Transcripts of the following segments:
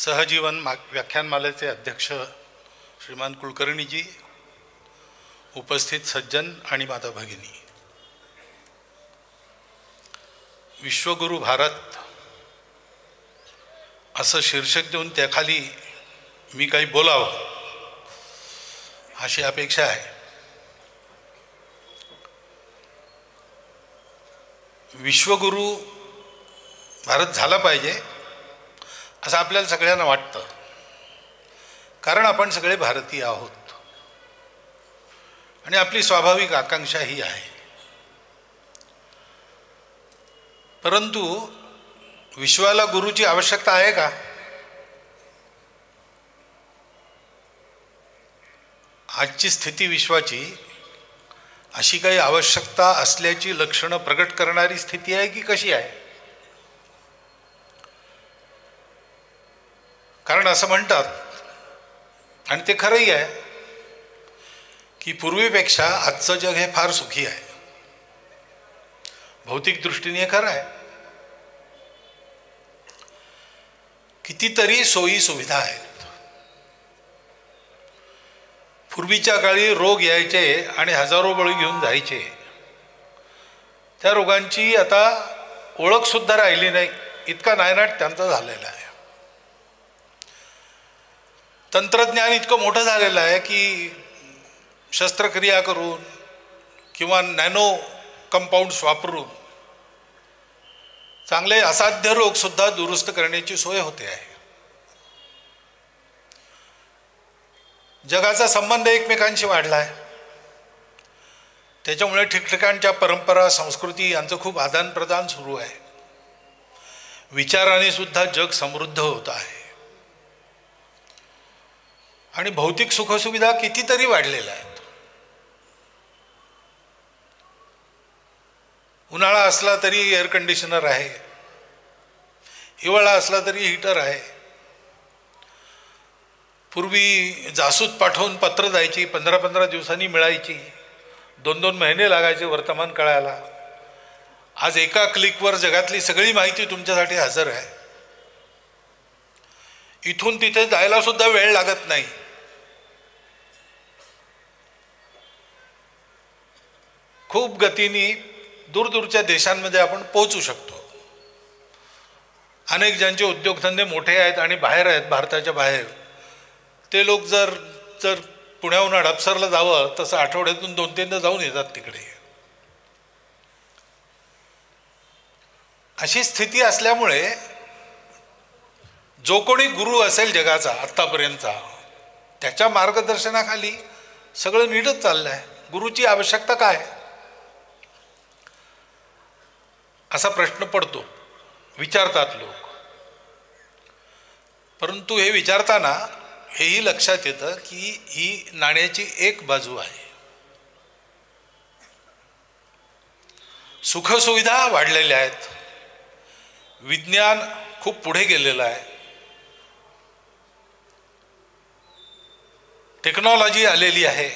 सहजीवन व्याख्यानमालेचे अध्यक्ष श्रीमान कुलकर्णीजी, उपस्थित सज्जन आणि माता भगिनी, विश्वगुरु भारत असं शीर्षक देऊन त्याखाली मी काही बोलावं अशी अपेक्षा आहे. विश्वगुरु भारत झाला पाहिजे असं आपल्याला सगळ्यांना वाटतं, कारण आपण सगळे भारतीय आहोत आणि आपली स्वाभाविक आकांक्षा ही आहे. परंतु विश्वाला गुरुची आवश्यकता आहे का? आजची स्थिती विश्वाची अशी काही आवश्यकता असल्याची लक्षणं प्रकट करणारी स्थिती आहे की कशी आहे? कारण असं म्हणतात, आणि ते खरंही आहे, की पूर्वीपेक्षा आजचं जग हे फार सुखी आहे. भौतिक दृष्टीने खरं आहे. कितीतरी सोयी सुविधा आहेत. पूर्वीच्या काळी रोग यायचे आणि हजारो बळी घेऊन जायचे. त्या रोगांची आता ओळख सुद्धा राहिली नाही, इतका नायनाट त्यांचा झालेला आहे. तंत्रज्ञान इतकं मोठं झालेलं आहे की शस्त्रक्रिया करून किंवा नॅनो कंपाऊंड्स वापरून चांगले असाध्य रोग सुद्धा दुरुस्त करण्याची सोय होते आहे. जगाचा संबंध एकमेकांशी वाढला आहे. त्याच्यामुळे ठिकठिकाणच्या परंपरा, संस्कृती यांचं खूप आदान प्रदान सुरू आहे. विचाराने सुद्धा जग समृद्ध होत आहे आणि भौतिक सुखसुविधा कितीतरी वाढलेल्या आहेत. उन्हाळा असला तरी एअर कंडिशनर आहे, हिवाळा असला तरी हीटर आहे. पूर्वी जासूद पाठवून पत्र जायची, 15-15 दिवसांनी मिळायची, 2-2 महिने लागायचे वर्तमान कळायला. आज एका क्लिकवर जगातली सगळी माहिती तुमच्यासाठी हजर आहे. इथून तिथे जायला सुद्धा वेळ लागत नाही. खूप गतीने दूरदूरच्या देशांमध्ये आपण पोहोचू शकतो. अनेक ज्यांचे उद्योगधंदे मोठे आहेत आणि बाहेर आहेत, भारताच्या बाहेर, ते लोक जर पुण्याहून हडपसरला जावं तसं आठवड्यातून 2-3दा जाऊन येतात तिकडे. अशी स्थिती असल्यामुळे जो कोणी गुरु असेल जगाचा आत्तापर्यंतचा, त्याच्या मार्गदर्शनाखाली सगळं नीटच चाललं आहे. गुरुची आवश्यकता काय असा प्रश्न पडतो, विचारतात लोक. परंतु हे विचारताना हेही लक्षात येतं की ही नाण्याची एक बाजू आहे. सुखसुविधा वाढलेल्या आहेत, विज्ञान खूप पुढे गेलेलं आहे, टेक्नॉलॉजी आलेली आहे,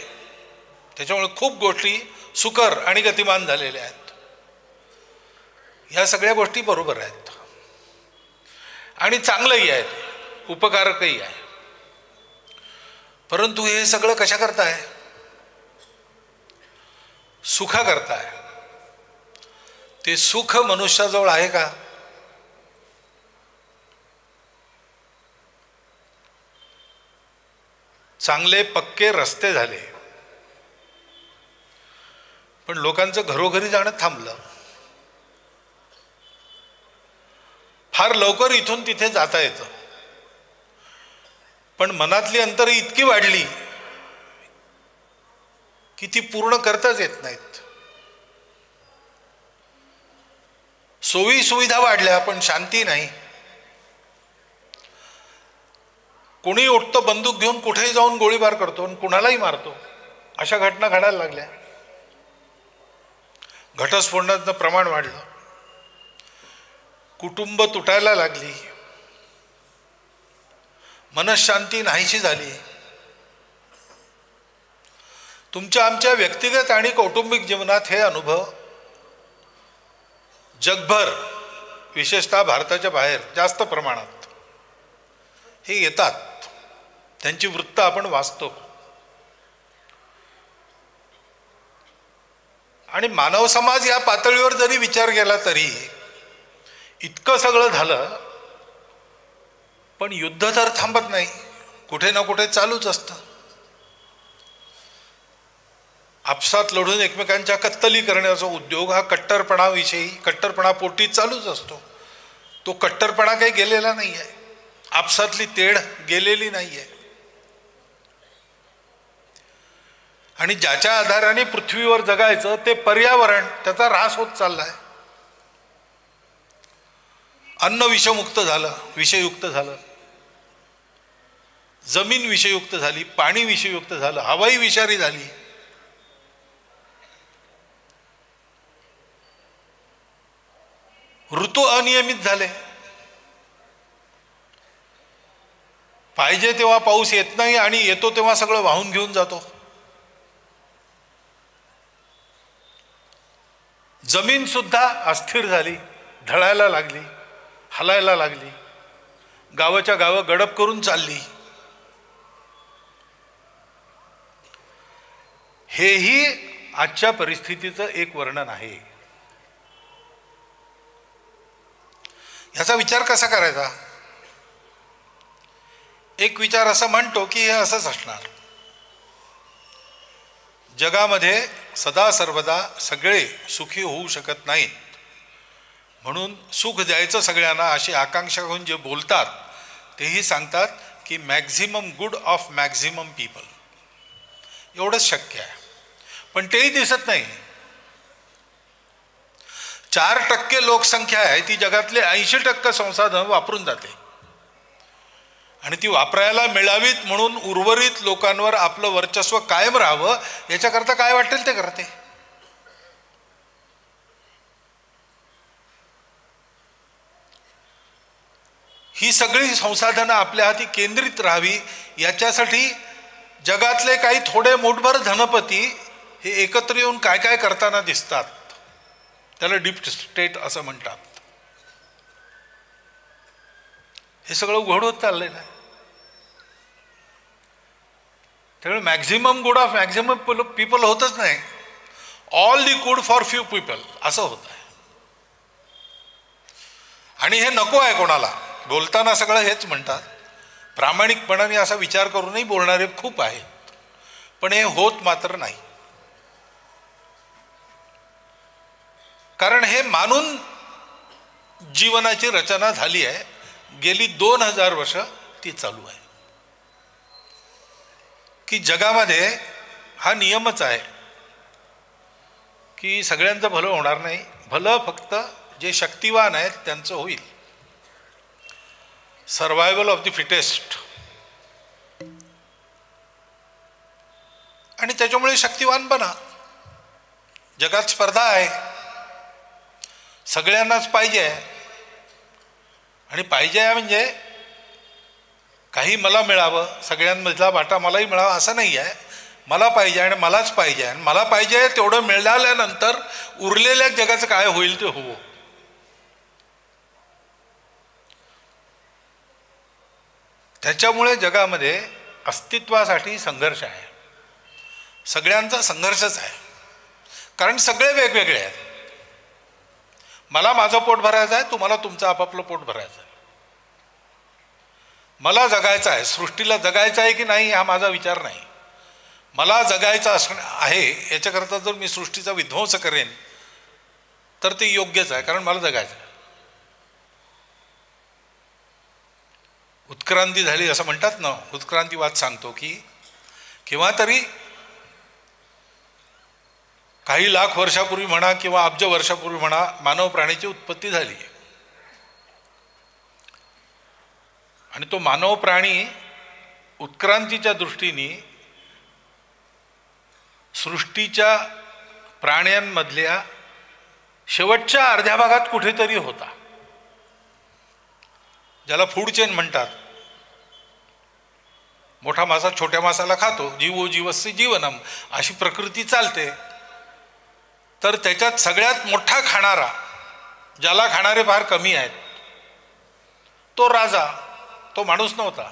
त्याच्यामुळे खूप गोष्टी सुकर आणि गतिमान झालेल्या आहेत. ह्या सगळ्या गोष्टी बरोबर आहेत आणि चांगलंही आहेत, उपकारकही आहे. परंतु हे सगळं कशा करताय? सुखा करताय. ते सुख मनुष्याजवळ आहे का? चांगले पक्के रस्ते झाले, पण लोकांचं घरोघरी जाणं थांबलं. फार लवकर इथून तिथे जाता येतं, पण मनातली अंतरं इतकी वाढली की ती पूर्ण करताच येत नाहीत. सोयी सुविधा वाढल्या पण शांती नाही. कोणी उठतं बंदूक घेऊन कुठेही जाऊन गोळीबार करतो आणि कुणालाही मारतो. अशा घटना घडायला लागल्या. घटस्फोटाचं प्रमाण वाढलं, कुटुंब तुटायला लागली, मनशांती नाहीशी झाली. तुमच्या आमच्या व्यक्तिगत आणि कौटुंबिक जीवनात हे अनुभव जगभर, विशेषतः भारताच्या बाहेर जास्त प्रमाणात हे येतात, त्यांची वृत्त आपण वाचतो. आणि मानव समाज या पातळीवर जरी विचार केला तरी इतकं सगळं झालं, पण युद्ध तर थांबत नाही, कुठे ना कुठे चालूच असतं. आपसात लढून एकमेकांच्या कत्तली करण्याचा उद्योग हा कट्टरपणापोटी चालूच असतो. तो कट्टरपणा काही गेलेला नाही आहे, आपसातली तेढ गेलेली नाही आहे. आणि ज्याच्या आधाराने पृथ्वीवर जगायचं ते पर्यावरण, त्याचा ऱ्हास होत चाललाय. अन्न विषमुक्त झालं, विषयुक्त झालं, जमीन विषयुक्त झाली, पाणी विषयुक्त झालं, हवाई विषारी झाली. ऋतू अनियमित झाले, पाहिजे तेव्हा पाऊस येत नाही आणि येतो तेव्हा सगळं वाहून घेऊन जातो. जमीन सुद्धा अस्थिर झाली, ढळायला लागली, हलायला लागली, गावाच्या गावं गडप करून चालली. हेही आजच्या परिस्थितीचं एक वर्णन आहे. याचा विचार कसा करायचा? एक विचार असा म्हणतो की हे असंच असणार, जगामध्ये सदा सर्वदा सगळे सुखी होऊ शकत नाहीत, म्हणून सुख द्यायचं सगळ्यांना अशी आकांक्षा घेऊन जे बोलतात तेही सांगतात की maximum good of maximum people, एवढंच शक्य आहे. पण तेही दिसत नाही. 4% लोकसंख्या आहे, ती जगातले 80% संसाधन वापरून जाते. आणि ती वापरायला मिळावीत म्हणून उर्वरित लोकांवर आपलं वर्चस्व कायम राहावं याच्याकरता काय वाटेल ते करते. ही सगळी संसाधनं आपल्या हाती केंद्रित राहावी याच्यासाठी जगातले काही थोडे मोठभर धनपती हे एकत्र येऊन काय काय करताना दिसतात. त्याला डीप स्टेट असं म्हणतात. हे सगळं उघड होत चाललेलं आहे. त्यामुळे maximum good of maximum people होतच नाही, all the good for few people असं होत आहे. आणि हे नको आहे कोणाला. बोलताना सगळं हेच म्हणतात, प्रामाणिकपणाने असा विचार करूनही बोलणारे खूप आहेत, पण हे होत मात्र नाही. कारण हे मानून जीवनाची रचना झाली आहे, गेली 2000 वर्ष ती चालू आहे की जगामध्ये हा नियमच आहे की सगळ्यांचं भलं होणार नाही, भलं फक्त जे शक्तिवान आहेत त्यांचं होईल. Survival of the fittest. आणि त्याच्यामुळे शक्तिवान बना. जगात स्पर्धा आहे, सगळ्यांनाच पाहिजे आहे. आणि पाहिजे आहे म्हणजे काही मला मिळावं, सगळ्यांमधला वाटा मलाही मिळावा असं नाही आहे. मला पाहिजे आणि मलाच पाहिजे, आणि मला पाहिजे तेवढं मिळाल्यानंतर उरलेल्या जगाचं काय होईल ते होवो. त्याच्यामुळे जगामध्ये अस्तित्वासाठी संघर्ष आहे, सगळ्यांचा संघर्षच आहे. कारण सगळे वेगवेगळे आहेत. मला माझं पोट भरायचं आहे, तुम्हाला तुमचं आपापलं पोट भरायचं आहे. मला जगायचं आहे, सृष्टीला जगायचं आहे की नाही हा माझा विचार नाही. मला जगायचं असणं आहे याच्याकरता जर मी सृष्टीचा विध्वंस करेन तर ते योग्यच आहे, कारण मला जगायचं आहे. उत्क्रांती झाली असं म्हणतात ना, उत्क्रांतीवाद सांगतो की केव्हा तरी काही लाख वर्षापूर्वी म्हणा किंवा अब्ज वर्षापूर्वी म्हणा, मानव प्राण्याची उत्पत्ती झाली. आणि तो मानव प्राणी उत्क्रांतीच्या दृष्टीने सृष्टीच्या प्राण्यांमधल्या शेवटच्या अर्ध्या भागात कुठेतरी होता, ज्याला फूड चेन म्हणतात. मोठा मासा छोट्या मासाला खातो, जीवो जीवस्य जीवनम अशी प्रकृती चालते. तर त्याच्यात सगळ्यात मोठा खाणारा, ज्याला खाणारे फार कमी आहेत, तो राजा, तो माणूस नव्हता.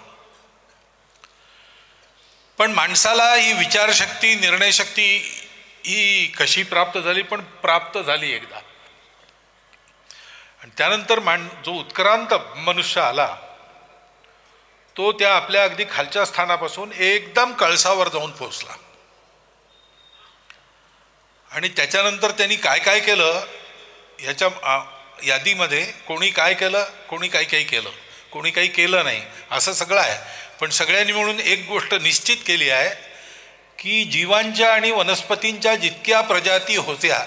पण माणसाला ही विचारशक्ती, निर्णयशक्ती ही कशी प्राप्त झाली? पण प्राप्त झाली एकदा. आणि त्यानंतर जो उत्क्रांत मनुष्य आला तो त्या आपल्या अगदी खालच्या स्थानापासून एकदम कळसावर जाऊन पोहोचला. आणि त्याच्यानंतर त्यांनी काय काय केलं याच्या यादीमध्ये कोणी काय केलं, कोणी काही काही केलं, कोणी काही केलं नाही, असं सगळं आहे. पण सगळ्यांनी मिळून एक गोष्ट निश्चित केली आहे की जीवांच्या आणि वनस्पतींच्या जितक्या प्रजाती होत्या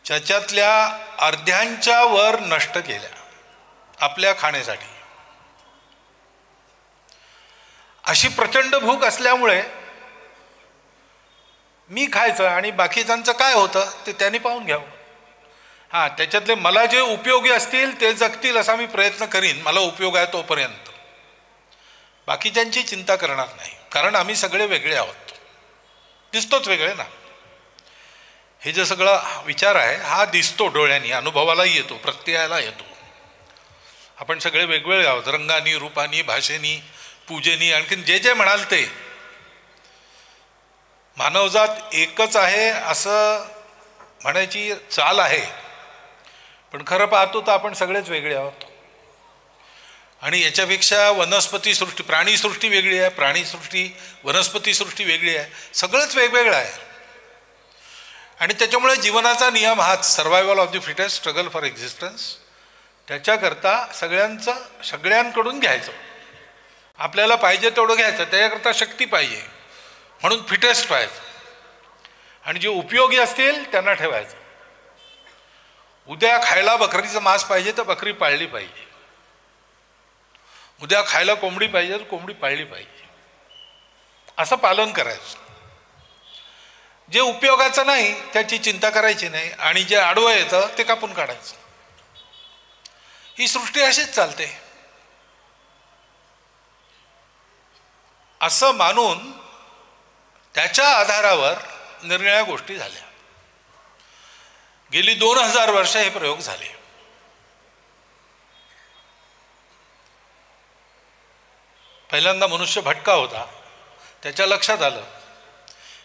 त्याच्यातल्या अर्ध्यांच्या वर नष्ट केल्या आपल्या खाण्यासाठी. अशी प्रचंड भूक असल्यामुळे मी खायचं आणि बाकीच्यांचं काय होतं ते त्यांनी पाहून घ्यावं. हां, त्याच्यातले मला जे उपयोगी असतील ते जगतील असा मी प्रयत्न करीन, मला उपयोग आहे तोपर्यंत. बाकीच्यांची चिंता करणार नाही, कारण आम्ही सगळे वेगळे आहोत, दिसतोच वेगळे ना. हे जे सगळा विचार आहे हा दिसतो डोळ्यांनी, अनुभवालाही येतो, प्रत्ययाला येतो. आपण सगळे वेगवेगळे आहोत, रंगानी, रूपानी, भाषेनी, पूजेनी, आणखीन जे जे म्हणाल ते. मानवजात एकच आहे असं म्हणायची चाल आहे, पण खरं पाहतो तर आपण सगळेच वेगळे आहोत. आणि याच्यापेक्षा वनस्पतीसृष्टी, प्राणीसृष्टी वेगळी आहे, प्राणीसृष्टी, वनस्पतीसृष्टी वेगळी आहे, सगळंच वेगवेगळं आहे. आणि त्याच्यामुळे जीवनाचा नियम हाच, survival of the fittest, struggle for existence. त्याच्याकरता सगळ्यांकडून घ्यायचं, आपल्याला पाहिजे तेवढं घ्यायचं, त्याच्याकरता शक्ती पाहिजे, म्हणून फिटेस्ट पाहिजे. आणि जे उपयोगी असतील त्यांना ठेवायचं. उद्या खायला बकरीचं मांस पाहिजे तर बकरी पाळली पाहिजे, उद्या खायला कोंबडी पाहिजे तर कोंबडी पाळली पाहिजे, असं पालन करायचं. जे उपयोगाचं नाही त्याची चिंता करायची नाही, आणि जे आडवं येतं ते कापून काढायचं. ही सृष्टी अशीच चालते. असं मानून त्याच्या आधारावर निरनिराळ्या गोष्टी झाल्या. गेली 2000 वर्ष हे प्रयोग झाले. पहिल्यांदा मनुष्य भटका होता, त्याच्या लक्षात आलं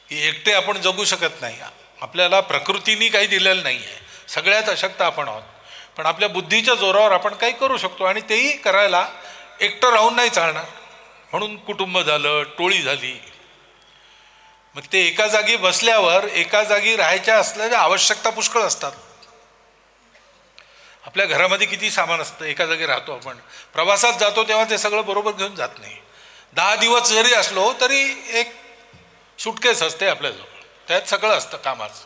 की एकटे आपण जगू शकत नाही, आपल्याला प्रकृतीने काही दिलेलं नाही आहे, सगळ्यात अशक्त आपण आहोत. पण आपल्या बुद्धीच्या जोरावर आपण काही करू शकतो, आणि तेही करायला एकटं राहून नाही चालणार, म्हणून कुटुंब झालं, टोळी झाली. मग ते एका जागी बसल्यावर एका जागी राहायच्या असलेल्या आवश्यकता पुष्कळ असतात. आपल्या घरामध्ये किती सामान असतं, एका जागी राहतो आपण, प्रवासात जातो तेव्हा ते सगळं बरोबर घेऊन जात नाही. 10 दिवस जरी असलो तरी एक सुटकेस असते आपल्याजवळ, त्यात सगळं असतं कामाचं.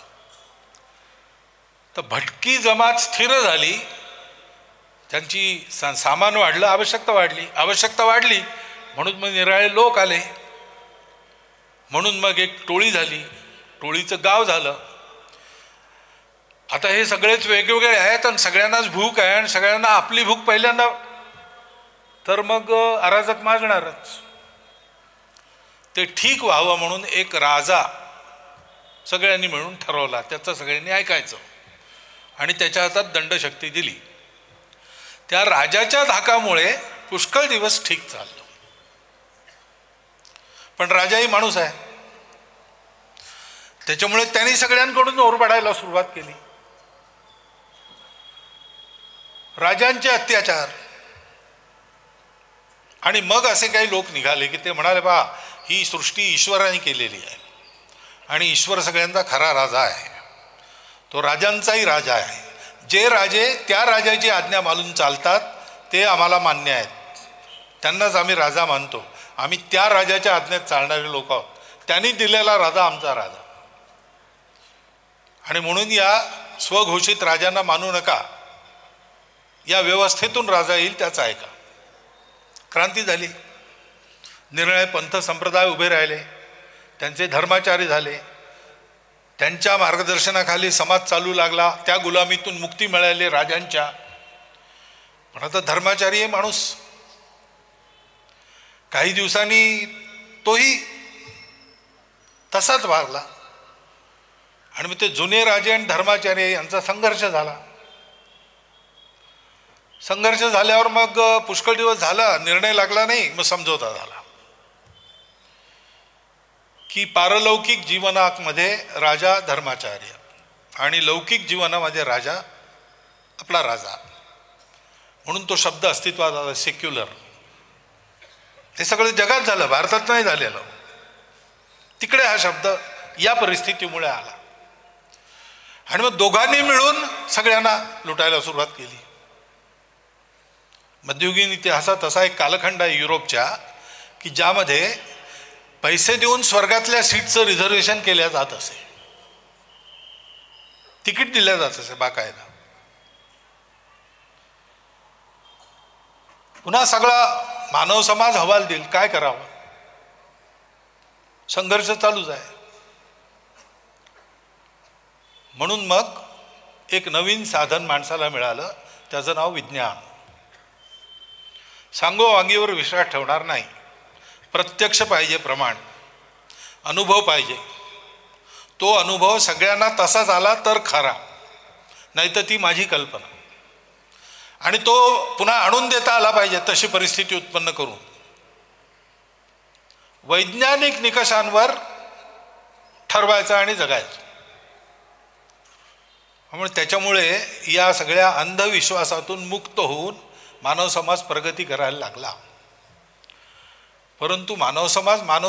तर भटकी जमात स्थिर झाली, त्यांची सामान वाढलं, आवश्यकता वाढली, म्हणून मग निराळे लोक आले, म्हणून मग एक टोळी झाली, टोळीचं गाव झालं. आता हे सगळेच वेगवेगळे आहेत आणि सगळ्यांनाच भूक आहे, आणि सगळ्यांना आपली भूक पहिल्यांदा, तर मग अराजक माजणारच. ते ठीक व्हावं म्हणून एक राजा सगळ्यांनी मिळून ठरवला, त्याचं सगळ्यांनी ऐकायचं आणि त्याच्या हातात दंडशक्ती दिली. त्या राजाच्या धाकामुळे पुष्कळ दिवस ठीक चाललं. पण राजाही माणूस आहे, त्याच्यामुळे त्यांनी सगळ्यांकडून ओरबाडायला सुरुवात केली. राजांचे अत्याचार. आणि मग असे काही लोक निघाले की ते म्हणाले, बा ही सृष्टी ईश्वराने केलेली आहे आणि ईश्वर सगळ्यांचा खरा राजा आहे, तो राजांचाही राजा आहे. जे राजे त्या राजाची आज्ञा मानून चालतात ते आम्हाला मान्य आहेत, त्यांनाच आम्ही राजा मानतो. आम्ही त्या राजाच्या आज्ञेत चालणारे लोक आहोत, त्यांनी दिलेला राजा आमचा राजा. आणि म्हणून या स्वघोषित राजांना मानू नका, या व्यवस्थेतून राजा येईल त्याचा ऐका. क्रांती झाली, निरनिराळे पंथ संप्रदाय उभे राहिले, त्यांचे धर्माचारी झाले, त्यांच्या मार्गदर्शनाखाली समाज चालू लागला, त्या गुलामीतून मुक्ती मिळाली राजांच्या. पण आता धर्माचारी आहे माणूस, काही दिवसांनी तोही तसाच वागला, आणि मग ते जुने राजे आणि धर्माचार्य यांचा संघर्ष झाला. संघर्ष झाल्यावर मग पुष्कळ दिवस झाला, निर्णय लागला नाही, मग समझोता झाला. की पारलौकिक जीवनामध्ये राजा धर्माचार्य आणि लौकिक जीवनामध्ये राजा आपला राजा, म्हणून तो शब्द अस्तित्वात आला, सेक्युलर. हे सगळं जगात झालं, भारतात नाही झालेलं. तिकडे हा शब्द या परिस्थितीमुळे आला आणि मग दोघांनी मिळून सगळ्यांना लुटायला सुरुवात केली. मध्ययुगीन इतिहासात असा एक कालखंड आहे युरोपच्या की ज्यामध्ये पैसे देऊन स्वर्गातल्या सीटचं रिझर्वेशन केल्या जात असे, तिकीट दिल्या जात असे बाकायदा. पुन्हा सगळा मानव समाज हवाल देईल, काय करावं, संघर्ष चालूच आहे. म्हणून मग एक नवीन साधन माणसाला मिळालं, त्याचं नाव विज्ञान. सांगोवांगीवर विश्वास ठेवणार नाही, प्रत्यक्ष पाहिजे, प्रमाण, अनुभव पाहिजे. तो अनुभव सगळ्यांना तसाच आला तर खरा, नाही तर ती माझी कल्पना. आणि तो पुन्हा आणून देता आला पाहिजे, तशी परिस्थिती उत्पन्न करून वैज्ञानिक निकषांवर ठरवायचं आणि जगायचं. त्याच्यामुळे या सगळ्या अंधविश्वासातून मुक्त होऊन मानव समाज प्रगती करायला लागला. परंतु मानव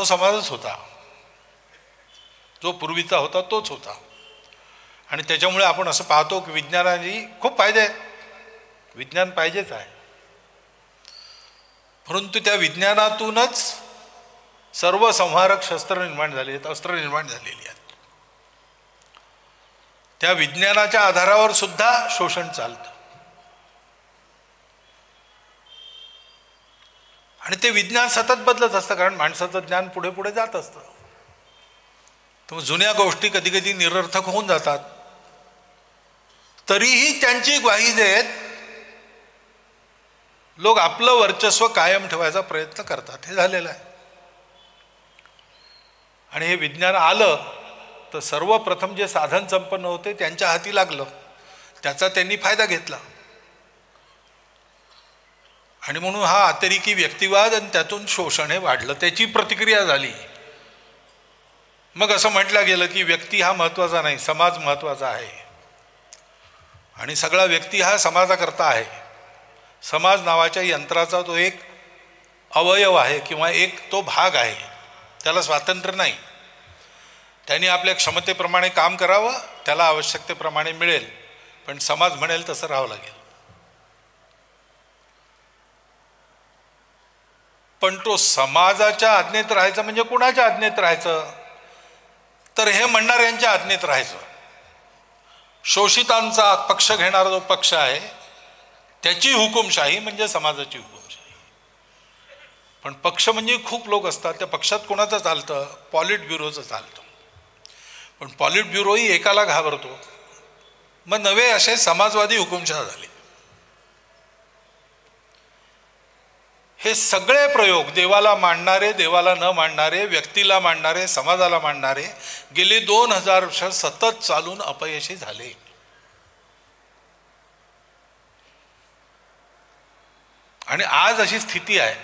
समाजच होता, जो पूर्वीचा होता तोच होता. आणि त्याच्यामुळे आपण असं पाहतो की विज्ञानाने खूप फायदे आहेत, विज्ञान पाहिजेच आहे. परंतु त्या विज्ञानातूनच सर्व संहारक शस्त्र निर्माण झाले आहेत, अस्त्र निर्माण झालेली आहेत. त्या विज्ञानाच्या आधारावर सुद्धा शोषण चालतं. आणि ते विज्ञान सतत बदलत असतं, कारण माणसाचं ज्ञान पुढे पुढे जात असतं. तर जुन्या गोष्टी कधी कधी निरर्थक होऊन जातात, तरीही त्यांची ग्वाही देत लोक आपलं वर्चस्व कायम ठेवायचा प्रयत्न करतात. हे झालेलं आहे. आणि हे विज्ञान आलं तर सर्वप्रथम जे साधन संपन्न होते त्यांच्या हाती लागलं, त्याचा त्यांनी फायदा घेतला. आणि म्हणून हा अतिरेकी व्यक्तिवाद आणि त्यातून शोषण हे वाढलं, त्याची प्रतिक्रिया झाली. मग असं म्हटलं गेलं की व्यक्ती हा महत्त्वाचा नाही, समाज महत्त्वाचा आहे. आणि सगळा व्यक्ती हा समाजाकरता आहे. समाज नावाच्या यंत्राचा तो एक अवयव आहे किंवा एक तो भाग आहे, त्याला स्वातंत्र्य नाही. त्यांनी आपल्या क्षमतेप्रमाणे काम करावं, त्याला आवश्यकतेप्रमाणे मिळेल, पण समाज म्हणेल तसं राहावं लागेल. पण तो समाजाच्या आज्ञेत राहायचं म्हणजे कुणाच्या आज्ञेत राहायचं, तर हे म्हणणाऱ्यांच्या आज्ञेत राहायचं. शोषितांचा पक्ष घेणारा जो पक्ष आहे त्याची हुकुमशाही म्हणजे समाजाची हुकुमशाही. पण पक्ष म्हणजे खूप लोक असतात, त्या पक्षात कोणाचं चालतं, पॉलिट ब्युरोचं चालतं. पण पॉलिट ब्युरोही एकाला घाबरतो, मग नवे असे समाजवादी हुकुमशाह झाले. हे सगळे प्रयोग देवाला मानणारे, देवाला न मानणारे, व्यक्तीला मानणारे, समाजाला मानणारे गेले 2000 वर्ष सतत चालून अपयशी झाले. आणि आज अशी स्थिती आहे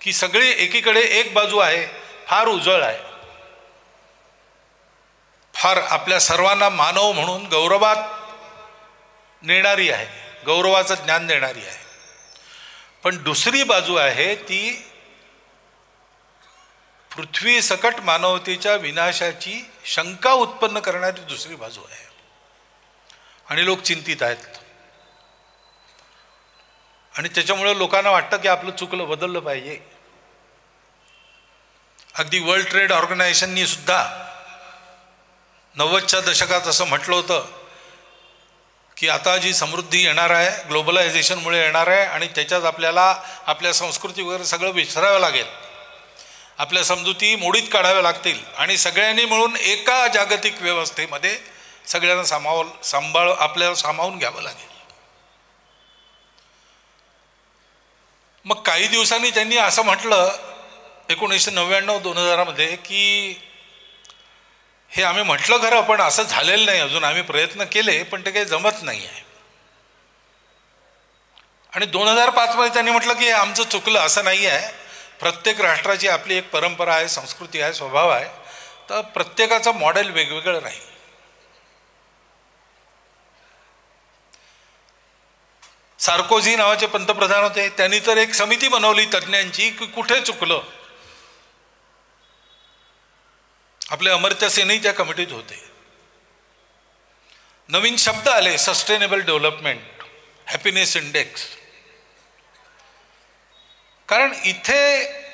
की सगळी एकीकडे एक बाजू आहे, फार उजळ आहे, फार आपल्या सर्वांना मानव म्हणून गौरवात नेणारी आहे, गौरवाचं ज्ञान देणारी आहे. पण दुसरी बाजू आहे ती पृथ्वी सकट मानवतेच्या विनाशाची शंका उत्पन्न करणारी दुसरी बाजू आहे. आणि लोक चिंतित आहेत. आणि त्याच्यामुळे लोकांना वाटतं की आपलं चुकलं, बदललं पाहिजे. अगदी वर्ल्ड ट्रेड ऑर्गनायझेशननी सुद्धा 90च्या दशकात असं म्हटलं होतं की आता जी समृद्धी येणार आहे ग्लोबलायझेशनमुळे येणार आहे आणि त्याच्यात आपल्याला आपल्या संस्कृती वगैरे सगळं विसरावं लागेल, आपल्या समजुती मोडीत काढाव्या लागतील आणि सगळ्यांनी मिळून एका जागतिक व्यवस्थेमध्ये सगळ्यांना आपल्याला सामावून घ्यावं लागेल. मग काही दिवसांनी त्यांनी असं म्हटलं 1999-2000 मध्ये की हे आम्ही म्हटलं खरं, पण असं झालेलं नाही अजून, आम्ही प्रयत्न केले पण ते काही जमत नाही आहे. आणि 2005 मध्ये त्यांनी म्हटलं की हे आमचं चुकलं, असं नाही आहे, प्रत्येक राष्ट्राची आपली एक परंपरा आहे, संस्कृती आहे, स्वभाव आहे. तर प्रत्येकाचं मॉडेल वेगवेगळं राहील. सार्कोझी नावाचे पंतप्रधान होते, त्यांनी तर एक समिती बनवली तज्ज्ञांची की कुठे चुकलं. आपले अमर्त्य सेनही त्या कमिटीत होते. नवीन शब्द आले, सस्टेनेबल डेव्हलपमेंट, हॅपीनेस इंडेक्स. कारण इथे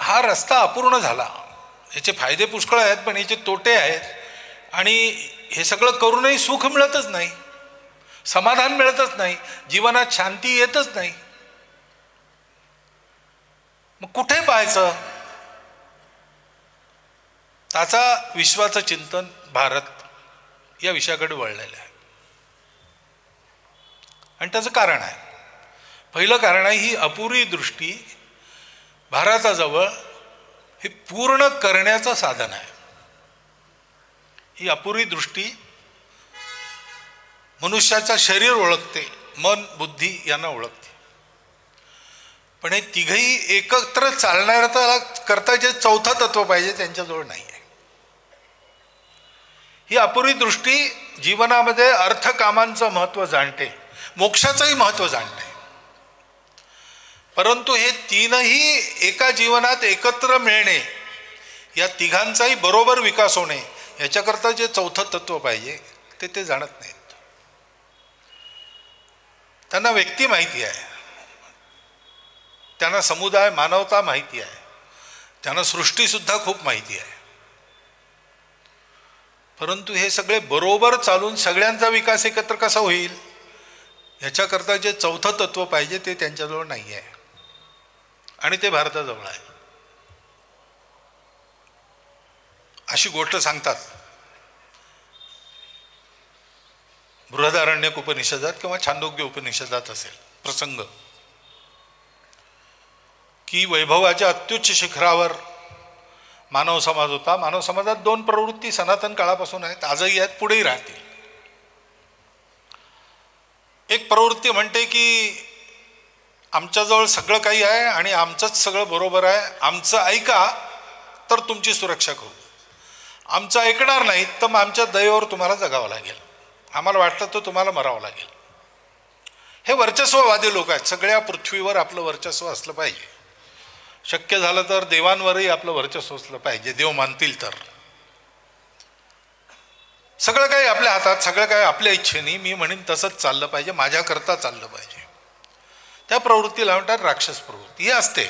हा रस्ता अपूर्ण झाला. याचे फायदे पुष्कळ आहेत, पण याचे तोटे आहेत. आणि हे सगळं करूनही सुख मिळतच नाही, समाधान मिळतच नाही, जीवनात शांती येतच नाही. मग कुठे पाहायचं? त्याचा विश्वाचं चिंतन भारत या विषयाकडे वळलेलं आहे. आणि त्याचं कारण आहे, पहिलं कारण आहे ही अपुरी दृष्टी भारताजवळ हे पूर्ण करण्याचं साधन आहे. ही अपुरी दृष्टी मनुष्याचं शरीर ओळखते, मन बुद्धी यांना ओळखते, पण हे तिघही एकत्र चालणाऱ्या करता जे चौथं तत्व पाहिजे त्यांच्याजवळ नाही आहे. ही अपुरी दृष्टी जीवनामध्ये अर्थकामांचं महत्त्व जाणते, मोक्षाचंही महत्त्व जाणते. परंतु हे तीनही एका जीवनात एकत्र मिळणे, या तिघांचाही बरोबर विकास होणे, याच्याकरता जे चौथं तत्व पाहिजे ते जाणत नाहीत. त्यांना व्यक्ती माहिती आहे, त्यांना समुदाय मानवता माहिती आहे, त्यांना सृष्टीसुद्धा खूप माहिती आहे. परंतु हे सगळे बरोबर चालून सगळ्यांचा विकास एकत्र कसा होईल याच्याकरता जे चौथं तत्व पाहिजे ते त्यांच्याजवळ नाही आहे, आणि ते भारताजवळ आहे. अशी गोष्ट सांगतात बृहदारण्यक उपनिषदात किंवा छांदोग्य उपनिषदात असेल प्रसंग, की वैभवाच्या अत्युच्च शिखरावर मानव समाज होता. मानव समाजात दोन प्रवृत्ती सनातन काळापासून आहेत, आजही आहेत, पुढेही राहतील. एक प्रवृत्ती म्हणते की आमच्याजवळ सगळं काही आहे आणि आमचंच सगळं बरोबर आहे, आमचं ऐका तर तुमची सुरक्षा करू, आमचं ऐकणार नाही तर मग आमच्या दयेवर तुम्हाला जगावं लागेल, आम्हाला वाटतं तर तुम्हाला मरावं लागेल. हे वर्चस्ववादी लोक आहेत. सगळ्या पृथ्वीवर आपलं वर्चस्व असलं पाहिजे, शक्य झालं तर देवांवरही आपलं वर्चस्व असलं पाहिजे, देव मानतील तर. सगळं काही आपल्या हातात, सगळं काही आपल्या इच्छेने, मी म्हणेन तसंच चाललं पाहिजे, माझ्याकरता चाललं पाहिजे. त्या प्रवृत्तीला म्हणतात राक्षस प्रवृत्ती. ही असते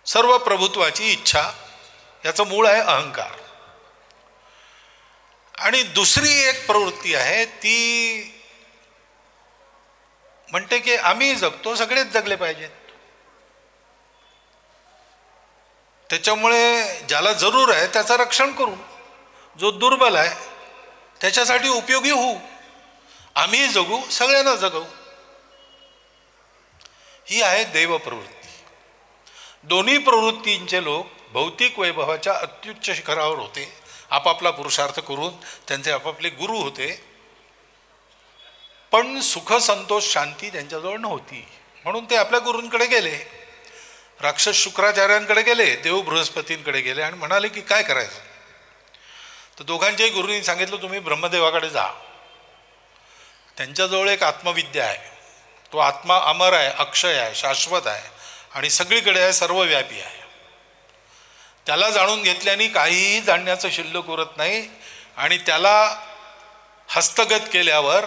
सर्व प्रभुत्वाची इच्छा, याचं मूळ आहे अहंकार. आणि दुसरी एक प्रवृत्ती आहे ती म्हणते की आम्ही जगतो, सगळेच जगले पाहिजेत, त्याच्यामुळे ज्याला जरूर आहे त्याचं रक्षण करू, जो दुर्बल आहे त्याच्यासाठी उपयोगी होऊ, आम्ही जगू, सगळ्यांना जगवू. ही आहे देव प्रवृत्ती. दोन्ही प्रवृत्तींचे लोक भौतिक वैभवाच्या अत्युच्च शिखरावर होते, आपापला पुरुषार्थ करून त्यांचे आपापले गुरु होते, पण सुख संतोष शांती त्यांच्याजवळ नव्हती. म्हणून ते आपल्या गुरूंकडे गेले, राक्षस शुक्राचार्यांकडे गेले, देव बृहस्पतींकडे गेले आणि म्हणाले की काय करायचं. तर दोघांच्याही गुरूंनी सांगितलं तुम्ही ब्रह्मदेवाकडे जा, त्यांच्याजवळ एक आत्मविद्या आहे, तो आत्मा अमर आहे, अक्षय आहे, शाश्वत आहे आणि सगळीकडे आहे, सर्वव्यापी आहे. त्याला जाणून घेतल्याने काहीही जाणण्याचं शिल्लक उरत नाही, आणि त्याला हस्तगत केल्यावर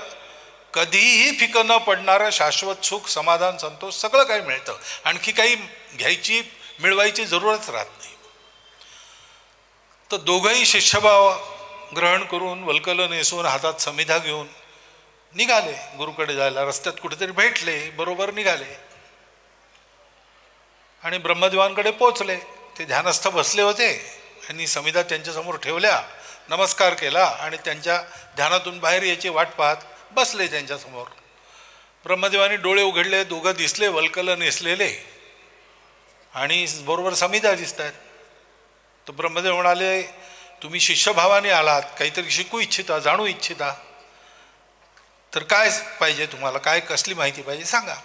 कधीही फिकं न पडणारं शाश्वत सुख, समाधान, संतोष सगळं काही मिळतं. आणखी काही घ्यायची मिळवायची जरूरच राहत नाही. तर दोघंही शिष्यभाव ग्रहण करून वल्कल नेसून हातात समिधा घेऊन निघाले गुरुकडे जायला. रस्त्यात कुठेतरी भेटले, बरोबर निघाले आणि ब्रह्मदेवांकडे पोचले. ते ध्यानस्थ बसले होते, त्यांनी समिधा त्यांच्यासमोर ठेवल्या, नमस्कार केला आणि त्यांच्या ध्यानातून बाहेर यायची वाट पाहत बसले त्यांच्यासमोर. ब्रह्मदेवानी डोळे उघडले, दोघं दिसले वल्कल नेसलेले आणि बरोबर समिधा दिसत आहेत. तर ब्रह्मदेव म्हणाले तुम्ही शिष्यभावाने आलात, काहीतरी शिकू इच्छिता, जाणू इच्छिता, तर काय पाहिजे तुम्हाला, काय कसली माहिती पाहिजे सांगा.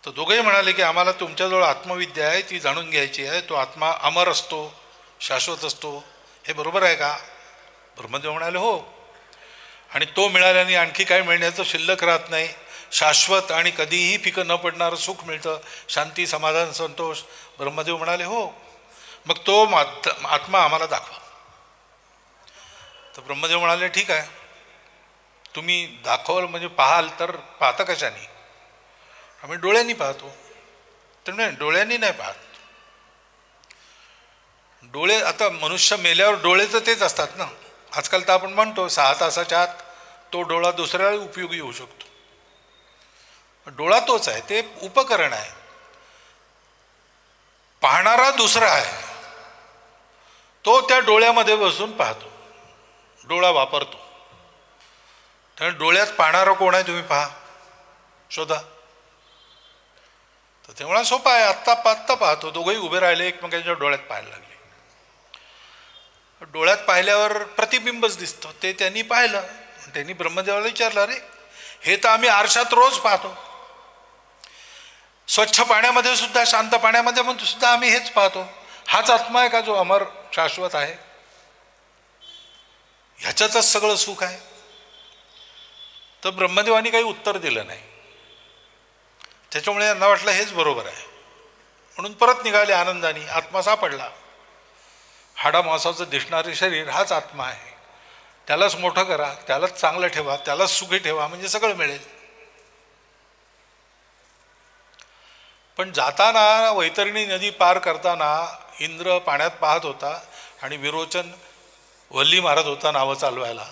तर दोघेही म्हणाले की आम्हाला तुमच्याजवळ आत्मविद्या आहे, ती जाणून घ्यायची आहे. तो आत्मा अमर असतो, शाश्वत असतो, हे बरोबर आहे का? ब्रह्मदेव म्हणाले हो. आणि तो मिळाल्याने आणखी काय मिळण्याचं शिल्लक राहत नाही. शाश्वत आणि कधीही फिकं न पडणारं सुख मिळतं, शांती, समाधान, संतोष. ब्रह्मदेव म्हणाले हो. मग तो आत्मा आम्हाला दाखवा. तर ब्रह्मदेव म्हणाले ठीक आहे, तुम्ही दाखवाल म्हणजे पाहाल, तर पाहता कशाने? आम्ही डोळ्यांनी पाहतो. तर नाही, डोळ्यांनी नाही पाहत. डोळे, आता मनुष्य मेल्यावर डोळे तर तेच असतात ना. आजकाल तर आपण म्हणतो 6 तासाच्या आत तो डोळा दुसऱ्याला उपयोगी होऊ शकतो. डोळा तोच आहे, ते उपकरण आहे. पाहणारा दुसरा आहे, तो त्या डोळ्यामध्ये बसून पाहतो, डोळा वापरतो. त्यामुळे डोळ्यात पाहणारा कोण आहे तुम्ही पहा, शोधा. तर तेव्हा सोपा आहे. आत्ता पाहतो. दोघंही उभे राहिले, एकमेकांच्या डोळ्यात पाहायला लागले. डोळ्यात पाहिल्यावर प्रतिबिंबच दिसतं, ते त्यांनी पाहिलं. त्यांनी ब्रह्मदेवाला विचारलं, अरे हे तर आम्ही आरशात रोज पाहतो, स्वच्छ पाण्यामध्ये सुद्धा, शांत पाण्यामध्ये पण सुद्धा आम्ही हेच पाहतो. हाच आत्मा आहे का जो अमर शाश्वत आहे? ह्याच्यातच सगळं सुख आहे? तर ब्रह्मदेवानी काही उत्तर दिलं नाही. त्याच्यामुळे यांना वाटलं हेच बरोबर आहे, म्हणून परत निघाले आनंदाने. आत्मा सापडला. हाडामांसाचं दिसणारे शरीर हाच आत्मा आहे. त्यालाच मोठं करा, त्यालाच चांगलं ठेवा, त्यालाच सुखी ठेवा, म्हणजे सगळं मिळेल. पण जाताना वैतरणी नदी पार करताना इंद्र पाण्यात पाहत होता आणि विरोचन वल्ली मारत होता नावं चालवायला.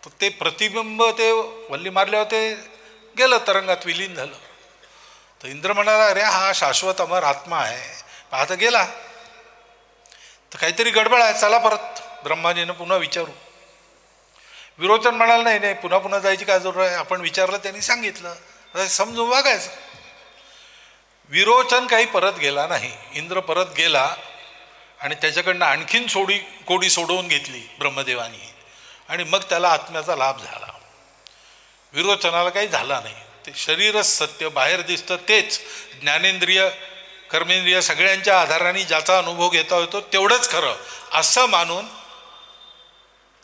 तर ते प्रतिबिंब, ते वल्ली मारल्यावर ते गेलं, तरंगात विलीन झालं. तर इंद्र म्हणाला, अरे हा शाश्वत अमर आत्मा आहे, पाहता गेला. तर काहीतरी गडबड आहे, चला परत ब्रह्माजीनं पुन्हा विचारू. विरोचन म्हणाल, नाही नाही, पुन्हा पुन्हा जायची काय जरूर आहे, आपण विचारलं, त्यांनी सांगितलं, समजून वागायचं. विरोचन काही परत गेला नाही. इंद्र परत गेला आणि त्याच्याकडनं आणखीन कोडी सोडवून घेतली ब्रह्मदेवानी, आणि मग त्याला आत्म्याचा लाभ झाला. विरोचनाला काही झाला नाही. ते शरीरच सत्य, बाहेर दिसतं तेच, ज्ञानेंद्रिय कर्मेंद्रिय सगळ्यांच्या आधाराने ज्याचा अनुभव घेता येतो तेवढंच खरं, असं मानून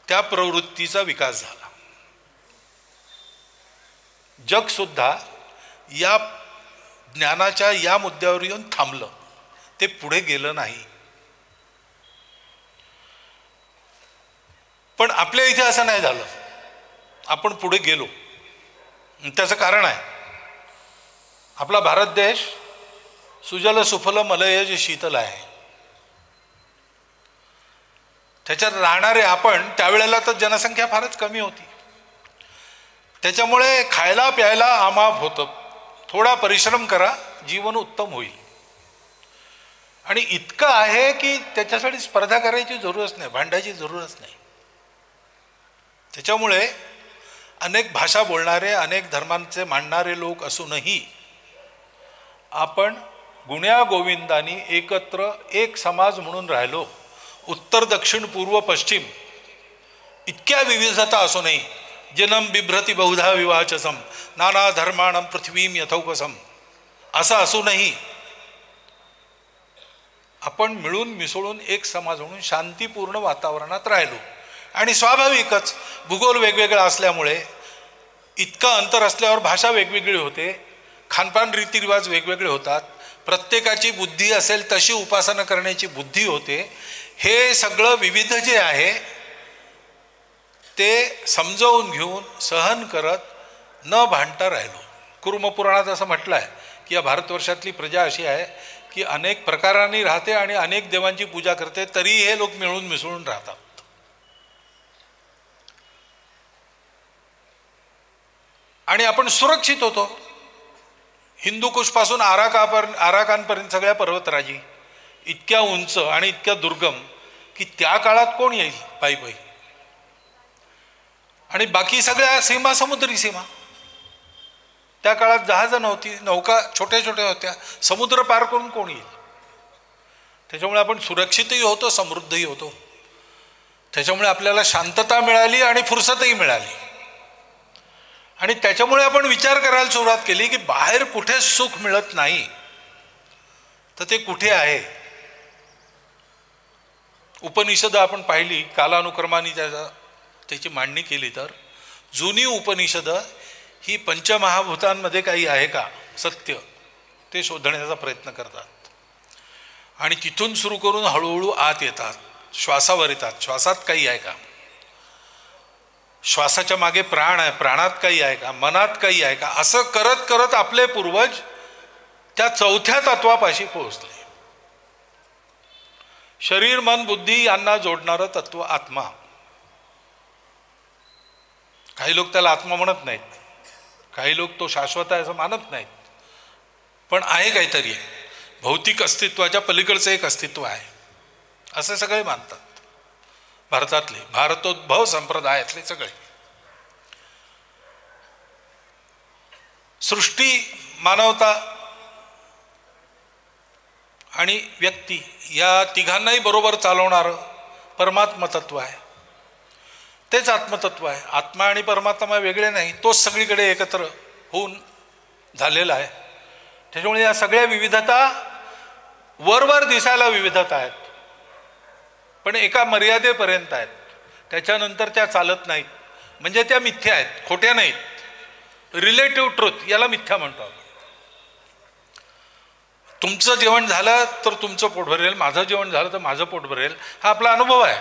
त्या प्रवृत्तीचा विकास झाला. जग सुद्धा या ज्ञानाच्या या मुद्द्यावर येऊन थांबलं, ते पुढे गेलं नाही. पण आपल्या इथे असं नाही झालं, आपण पुढे गेलो. त्याचं कारण आहे, आपला भारत देश सुजल सुफल मलयज शीतल आहे. त्याच्यात राहणारे आपण, त्यावेळेला तर जनसंख्या फारच कमी होती, त्याच्यामुळे खायला प्यायला आमाप होतं. थोडा परिश्रम करा, जीवन उत्तम होईल. आणि इतकं आहे की त्याच्यासाठी स्पर्धा करायची जरूरच नाही, भांडायची जरूरच नाही. त्याच्यामुळे अनेक भाषा बोलणारे, अनेक धर्मांचे मांडणारे लोक असूनही आपण गुण्या गोविंदानी एकत्र एक समाज म्हणून राहिलो. उत्तर दक्षिण पूर्व पश्चिम इतक्या विविधता असूनही, जनम बिभ्रती बहुधा विवाचसम नाना धर्माणम पृथ्वीम यथौपसम, असं असूनही आपण मिळून मिसळून एक समाज म्हणून शांतीपूर्ण वातावरणात राहिलो. आणि स्वाभाविकच भूगोल वेगवेगळा असल्यामुळे, इतकं अंतर असल्यावर भाषा वेगवेगळी होते, खानपान रीतिरिवाज वेगवेगळे होतात, प्रत्येकाची बुद्धी असेल तशी उपासना करण्याची बुद्धी होते. हे सगळं विविध जे आहे ते समजावून घेऊन सहन करत न भांडता राहिलो. कुर्मपुराणात असं म्हटलं आहे की या भारतवर्षातली प्रजा अशी आहे की अनेक प्रकारांनी राहते आणि अनेक देवांची पूजा करते, तरी हे लोक मिळून मिसळून राहतात. आणि आपण सुरक्षित होतो. हिंदूकुशपासून आराकानपर्यंत सगळ्या पर्वतराजी इतक्या उंच आणि इतक्या दुर्गम की त्या काळात कोण येईल पायी पायी. आणि बाकी सगळ्या सीमा समुद्री सीमा, त्या काळात जहाजं नव्हती, नौका छोट्या छोट्या होत्या, समुद्र पार करून कोण येईल. त्याच्यामुळे आपण सुरक्षितही होतो, समृद्धही होतो. त्याच्यामुळे आपल्याला शांतता मिळाली आणि फुरसतही मिळाली. आणि त्याच्यामुळे आपण विचार करायला सुरुवात केली की बाहेर कुठे सुख मिळत नाही तर ते कुठे आहे. उपनिषदं आपण पाहिली, कालानुक्रमाने त्याची मांडणी केली तर जुनी उपनिषदं ही पंचमहाभूतांमध्ये काही आहे का सत्य ते शोधण्याचा प्रयत्न करतात आणि तिथून सुरू करून हळूहळू आत येतात, श्वासावर येतात. श्वासात काही आहे का, श्वासाच्या मागे प्राण आहे, प्राणात काही आहे का, मनात काही आहे का, असं करत करत आपले पूर्वज त्या चौथ्या तत्वापाशी पोहोचले. शरीर मन बुद्धी यांना जोडणारं तत्व आत्मा. काही लोक त्याला आत्मा म्हणत नाहीत, काही लोक तो शाश्वत आहे असं मानत नाहीत, पण आहे काहीतरी, भौतिक अस्तित्वाच्या पलीकडचं एक अस्तित्व आहे असे सगळे मानतात. भारतातले, भारतोद्भव संप्रदायातले सगळे. सृष्टी, मानवता आणि व्यक्ती या तिघांनाही बरोबर चालवणारं परमात्म तत्व आहे. तेच आत्मतत्व आहे. आत्मा आणि परमात्मा वेगळे नाही, तोच सगळीकडे एकत्र होऊन झालेला आहे. त्याच्यामुळे या सगळ्या विविधता वरवर दिसायला विविधता आहेत, पण एका मर्यादेपर्यंत आहेत. त्याच्यानंतर त्या चालत नाहीत, म्हणजे त्या मिथ्या आहेत, खोट्या नाहीत. रिलेटिव्ह ट्रुथ याला मिथ्या म्हणतो आपण. तुमचं जेवण झालं तर तुमचं पोट भरेल, माझं जेवण झालं तर माझं पोट भरेल, हा आपला अनुभव आहे.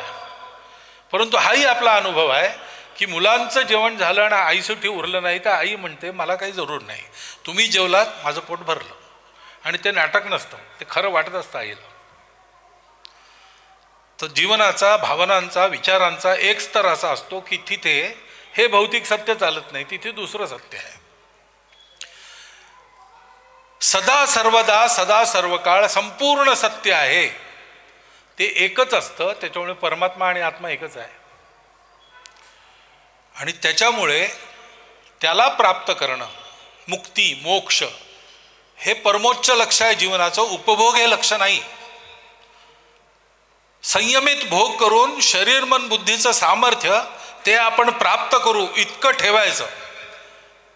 परंतु हाही आपला अनुभव आहे की मुलांचं जेवण झालं आणि आईसाठी उरलं नाही तर आई म्हणते मला काही जरूर नाही, तुम्ही जेवलात माझं पोट भरलं. आणि ते नाटक नसतं, ते खरं वाटत असतं आईला. तर जीवनाचा, भावनांचा, विचारांचा एक स्तर असा असतो की तिथे हे भौतिक सत्य चालत नाही, तिथे दुसरं सत्य आहे. सदा सर्वदा सदा सर्व काळ संपूर्ण सत्य आहे, ते एकच असतं. त्याच्यामुळे परमात्मा आणि आत्मा एकच आहे. आणि त्याच्यामुळे त्याला प्राप्त करणं, मुक्ती, मोक्ष हे परमोच्च लक्ष्य आहे जीवनाचं. उपभोग हे लक्ष्य नाही. संयमित भोग करून शरीर मन बुद्धीचं सामर्थ्य ते आपण प्राप्त करू इतकं ठेवायचं,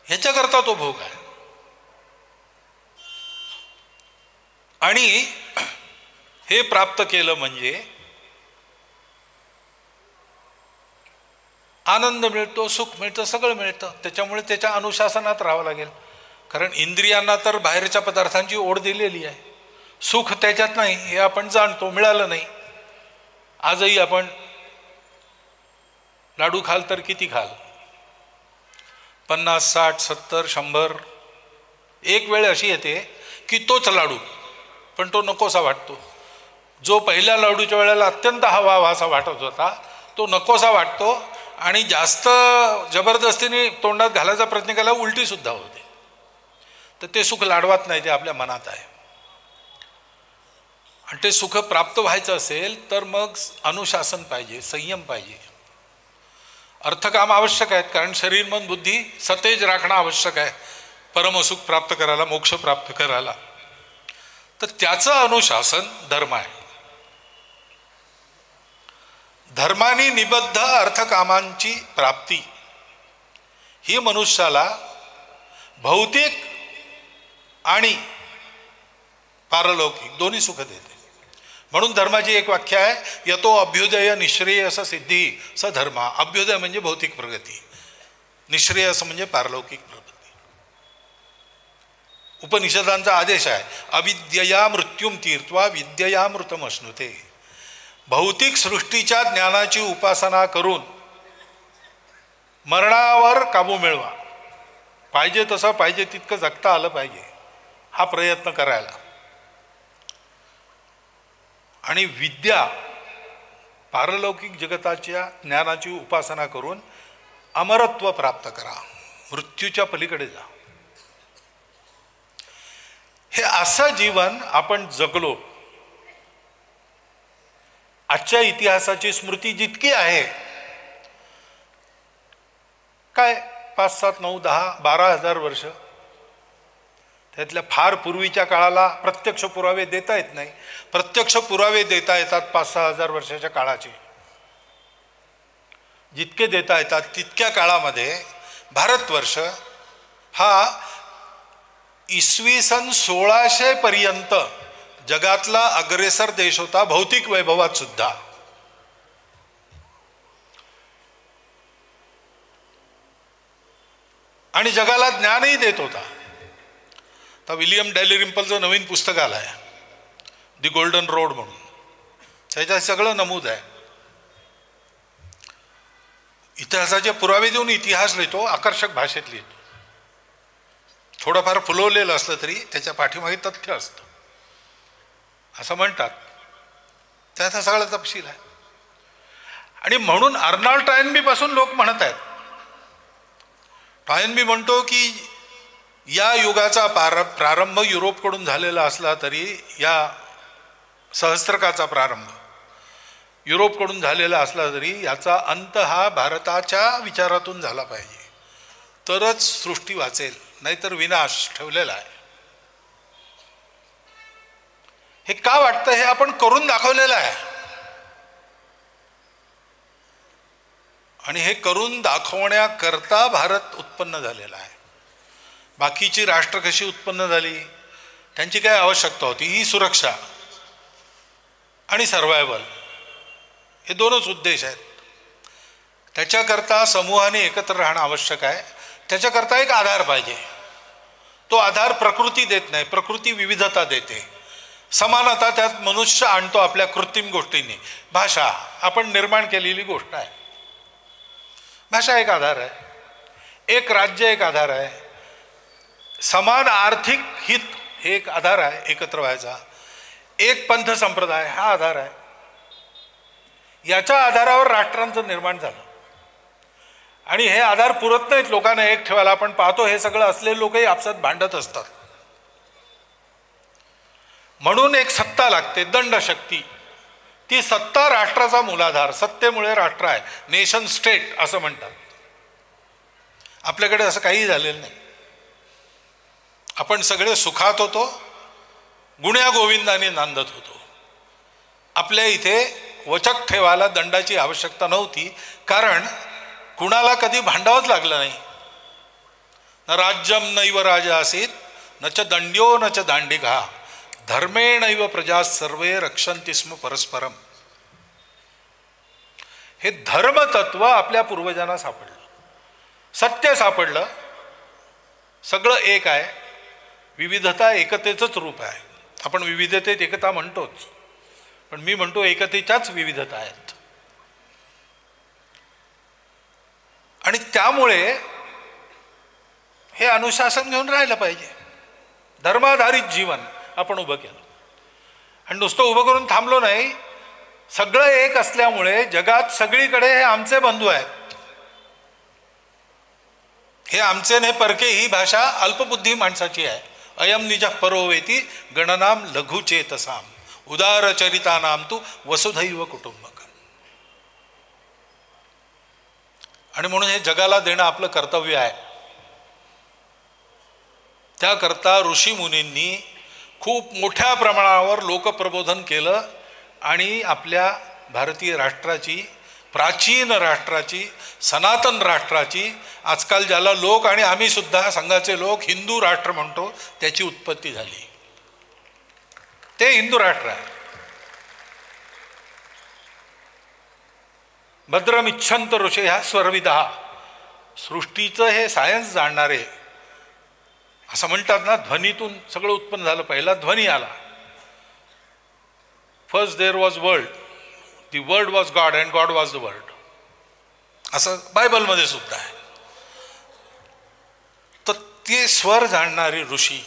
ह्याच्याकरता तो भोग आहे. आणि हे प्राप्त केलं म्हणजे आनंद मिळतो, सुख मिळतं, सगळं मिळतं. त्याच्यामुळे त्याच्या अनुशासनात राहावं लागेल. कारण इंद्रियांना तर बाहेरच्या पदार्थांची ओढ दिलेली आहे. सुख त्याच्यात नाही हे आपण जाणतो, मिळालं नाही. आजही आपण लाडू खाल तर किती खाल, 50, 60, 70, 100. एक वेळ अशी येते की तोच लाडू पण तो नकोसा वाटतो. जो पहिल्या लाडूच्या वेळेला अत्यंत हवा असा वाटत होता तो नकोसा वाटतो आणि जास्त जबरदस्तीने तोंडात घालायचा प्रयत्न केला उलटी सुद्धा होते. तर ते सुख लाडवात नाही, ते आपल्या मनात आहे. आणि ते सुख प्राप्त व्हायचं असेल तर मग अनुशासन पाहिजे, संयम पाहिजे. अर्थकाम आवश्यक आहेत, कारण शरीर मन बुद्धी सतेज राखणं आवश्यक आहे परमसुख प्राप्त करायला, मोक्ष प्राप्त करायला. तर त्याचं अनुशासन धर्म आहे. धर्माने निबद्ध अर्थकामांची प्राप्ती ही मनुष्याला भौतिक आणि पारलौकिक दोन्ही सुख देते. म्हणून धर्माची एक व्याख्या आहे, यतो अभ्युदय निःश्रेयस सिद्धी स धर्मा. अभ्युदय म्हणजे भौतिक प्रगती, निःश्रेयस म्हणजे पारलौकिक प्रगती. उपनिषदांचा आदेश आहे, अविद्यया मृत्युम तीर्त्वा विद्यया मृतम अश्नुते. भौतिक सृष्टीच्या ज्ञानाची उपासना करून मरणावर काबू मिळवा. पाहिजे तसं पाहिजे तितकं जगता आलं पाहिजे, हा प्रयत्न करायला. आणि विद्या, पारलौकिक जगताच्या ज्ञानाची उपासना करून अमरत्व प्राप्त करा, मृत्यूच्या पलीकडे जा. हे असं जीवन आपण जगलो. आजच्या इतिहासाची स्मृती जितकी आहे, काय 5, 7, 9, 10, 12,000 वर्ष, त्यातल्या फार पूर्वीच्या काळाला प्रत्यक्ष पुरावे देता येत नाही. प्रत्यक्ष पुरावे देता येतात 5-6 हजार वर्षाच्या काळाचे. जितके देता येतात तितक्या काळामध्ये भारतवर्ष हा इसवी सन 1600 पर्यंत जगातला अग्रेसर देश होता, भौतिक वैभवात सुद्धा. आणि जगाला ज्ञानही देत होता. तर विलियम डॅलिरिम्पलचं नवीन पुस्तक आलं आहे, दी गोल्डन रोड म्हणून. त्याच्यात सगळं नमूद आहे. इतिहासाचे पुरावे देऊन इतिहास लिहितो, आकर्षक भाषेत लिहितो. थोडंफार फुलवलेलं असलं तरी त्याच्या पाठीमागे तथ्य असतं असं म्हणतात. त्याचा सगळा तपशील आहे. आणि म्हणून अर्नॉल्ड टॉयनबी पासून लोक म्हणत आहेत, टॉयनबी म्हणतो की या युगाचा प्रारंभ युरोपकडून झालेला असला तरी, या सहस्त्रकाचा प्रारंभ युरोपकडून झालेला असला तरी याचा अंत हा भारताच्या विचारातून झाला पाहिजे, तरच सृष्टी वाचेल, नाहीतर विनाश ठेवलेला आहे. हे का वाटतं? हे आपण करून दाखवलेलं आहे. आणि हे करून दाखवण्याकरता भारत उत्पन्न झालेला आहे. बाकीची राष्ट्र कशी उत्पन्न झाली, त्यांची काय आवश्यकता होती? ही सुरक्षा आणि सर्वायवल, हे दोनच उद्देश आहेत. त्याच्याकरता समूहाने एकत्र राहणं आवश्यक आहे. त्याच्याकरता एक आधार पाहिजे. तो आधार प्रकृती देत नाही, प्रकृती विविधता देते, समानता त्यात मनुष्य आणतो आपल्या कृत्रिम गोष्टींनी. भाषा आपण निर्माण केलेली गोष्ट आहे. भाषा एक आधार आहे, एक राज्य एक आधार आहे, समान आर्थिक हित हे एक आधार आहे एकत्र व्हायचा, एक पंथ संप्रदाय हा आधार आहे. याच्या आधारावर राष्ट्रांचं निर्माण झालं. आणि हे आधार पुरत नाहीत लोकांना एक ठेवायला. आपण पाहतो हे सगळं असलेले लोकही आपसात भांडत असतात. म्हणून एक सत्ता लागते, दंडशक्ती. ती सत्ता राष्ट्राचा मूलाधार. सत्तेमुळे राष्ट्र आहे, नेशन स्टेट असं म्हणतात. आपल्याकडे असं काही झालेलं नाही. आपण सगळे सुखात होतो, गुण्यागोविंदाने नांदत होतो. आपल्या इथे वचक ठेवायला दंडाची आवश्यकता नव्हती, कारण कुणाला कधी भांडावंच लागलं नाही. न राज्यम नैव राजा असीत न च दंड्यो न च दांडिका धर्मेणैव प्रजा सर्वे रक्षन्ति स्म परस्परम. हे धर्मतत्व आपल्या पूर्वजांना सापडलं, सत्य सापडलं. सगळं एक आहे, विविधता एकतेचंच रूप आहे. आपण विविधतेत एकता म्हणतोच, पण मी म्हणतो एकतेच्याच विविधता आहेत. आणि त्यामुळे हे अनुशासन घेऊन राहिलं पाहिजे. धर्माधारित जीवन आपण उभं केलं. आणि नुसतं उभं करून थांबलो नाही, सगळं एक असल्यामुळे जगात सगळीकडे हे आमचे बंधू आहेत. हे आमचे ने परके ही भाषा अल्पबुद्धी माणसाची आहे. अयम निज परोवेती गणनाम लघुचेतसाम उदारचरितानाम तू वसुधैव कुटुंबकम. आणि म्हणून हे जगाला देणं आपलं कर्तव्य आहे. त्याकरता ऋषी मुनींनी खूप मोठ्या प्रमाणावर लोकप्रबोधन केलं आणि आपल्या भारतीय राष्ट्राची, प्राचीन राष्ट्राची, सनातन राष्ट्राची, आजकाल ज्याला लोक आणि आम्ही सुद्धा संघाचे लोक हिंदू राष्ट्र म्हणतो, त्याची उत्पत्ती झाली. ते हिंदू राष्ट्र आहे. भद्रमिच्छंत ऋषे ह्या स्वरविदा. सृष्टीचं हे सायन्स जाणणारे असं म्हणतात ना, ध्वनीतून सगळं उत्पन्न झालं. पहिला ध्वनी आला. First there was world, the word was God and God was the word, असं बायबलमध्ये सुद्धा आहे. तर ते स्वर जाणणारे ऋषी,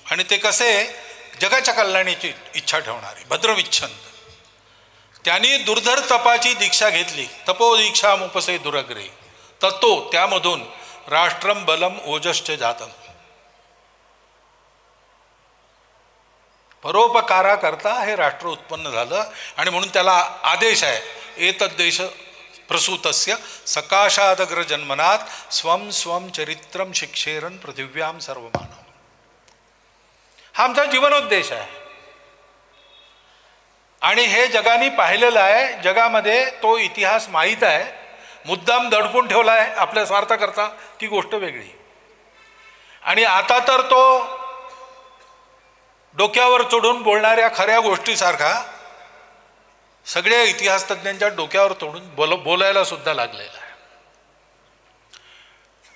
आणि ते कसे जगाच्या कल्याणाची इच्छा ठेवणारे, भद्रमिच्छंत. त्यांनी दुर्धर तपाची दीक्षा घेतली. तपोदीक्षा मुपसे दुरग्रे तत्तो, त्यामधून राष्ट्रम बलम ओजश्च जातम. परोपकारा करता हे राष्ट्र उत्पन्न झालं. आणि म्हणून त्याला आदेश आहे, एतद्देश प्रसूतस्य सकाशादग्र जन्मनात स्वम स्वम चरित्रम शिक्षेरन पृथिव्याम सर्वमानव. हा आमचा जीवनोद्देश आहे. आणि हे जगाने पाहिलेलं आहे, जगामध्ये तो इतिहास माहीत आहे. मुद्दाम दडपून ठेवला आहे आपल्या स्वार्थाकरता, ती गोष्ट वेगळी. आणि आता तर तो डोक्यावर चढून बोलणाऱ्या खऱ्या गोष्टीसारखा सगळ्या इतिहास तज्ज्ञांच्या डोक्यावर तोडून बोलायला सुद्धा लागलेला आहे.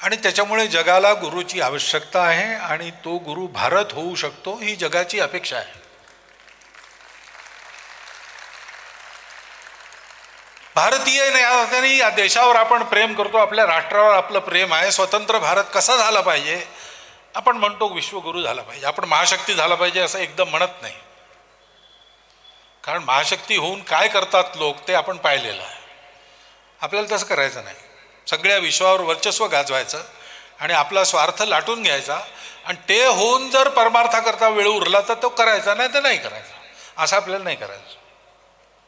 आणि त्याच्यामुळे जगाला गुरुची आवश्यकता आहे आणि तो गुरु भारत होऊ शकतो ही जगाची अपेक्षा आहे. भारतीय नाही, या देशावर आपण प्रेम करतो, आपल्या राष्ट्रावर आपलं प्रेम आहे. स्वतंत्र भारत कसा झाला पाहिजे, आपण म्हणतो विश्वगुरु झाला पाहिजे, आपण महाशक्ती झाला पाहिजे असं एकदम म्हणत नाही. कारण महाशक्ती होऊन काय करतात लोक ते आपण पाहिलेलं आहे. आपल्याला तसं करायचं नाही. सगळ्या विश्वावर वर्चस्व गाजवायचं आणि आपला स्वार्थ लाटून घ्यायचा आणि ते होऊन जर परमार्थाकरता वेळ उरला तर तो करायचा, नाही तर नाही करायचा. असं आपल्याला नाही करायचं,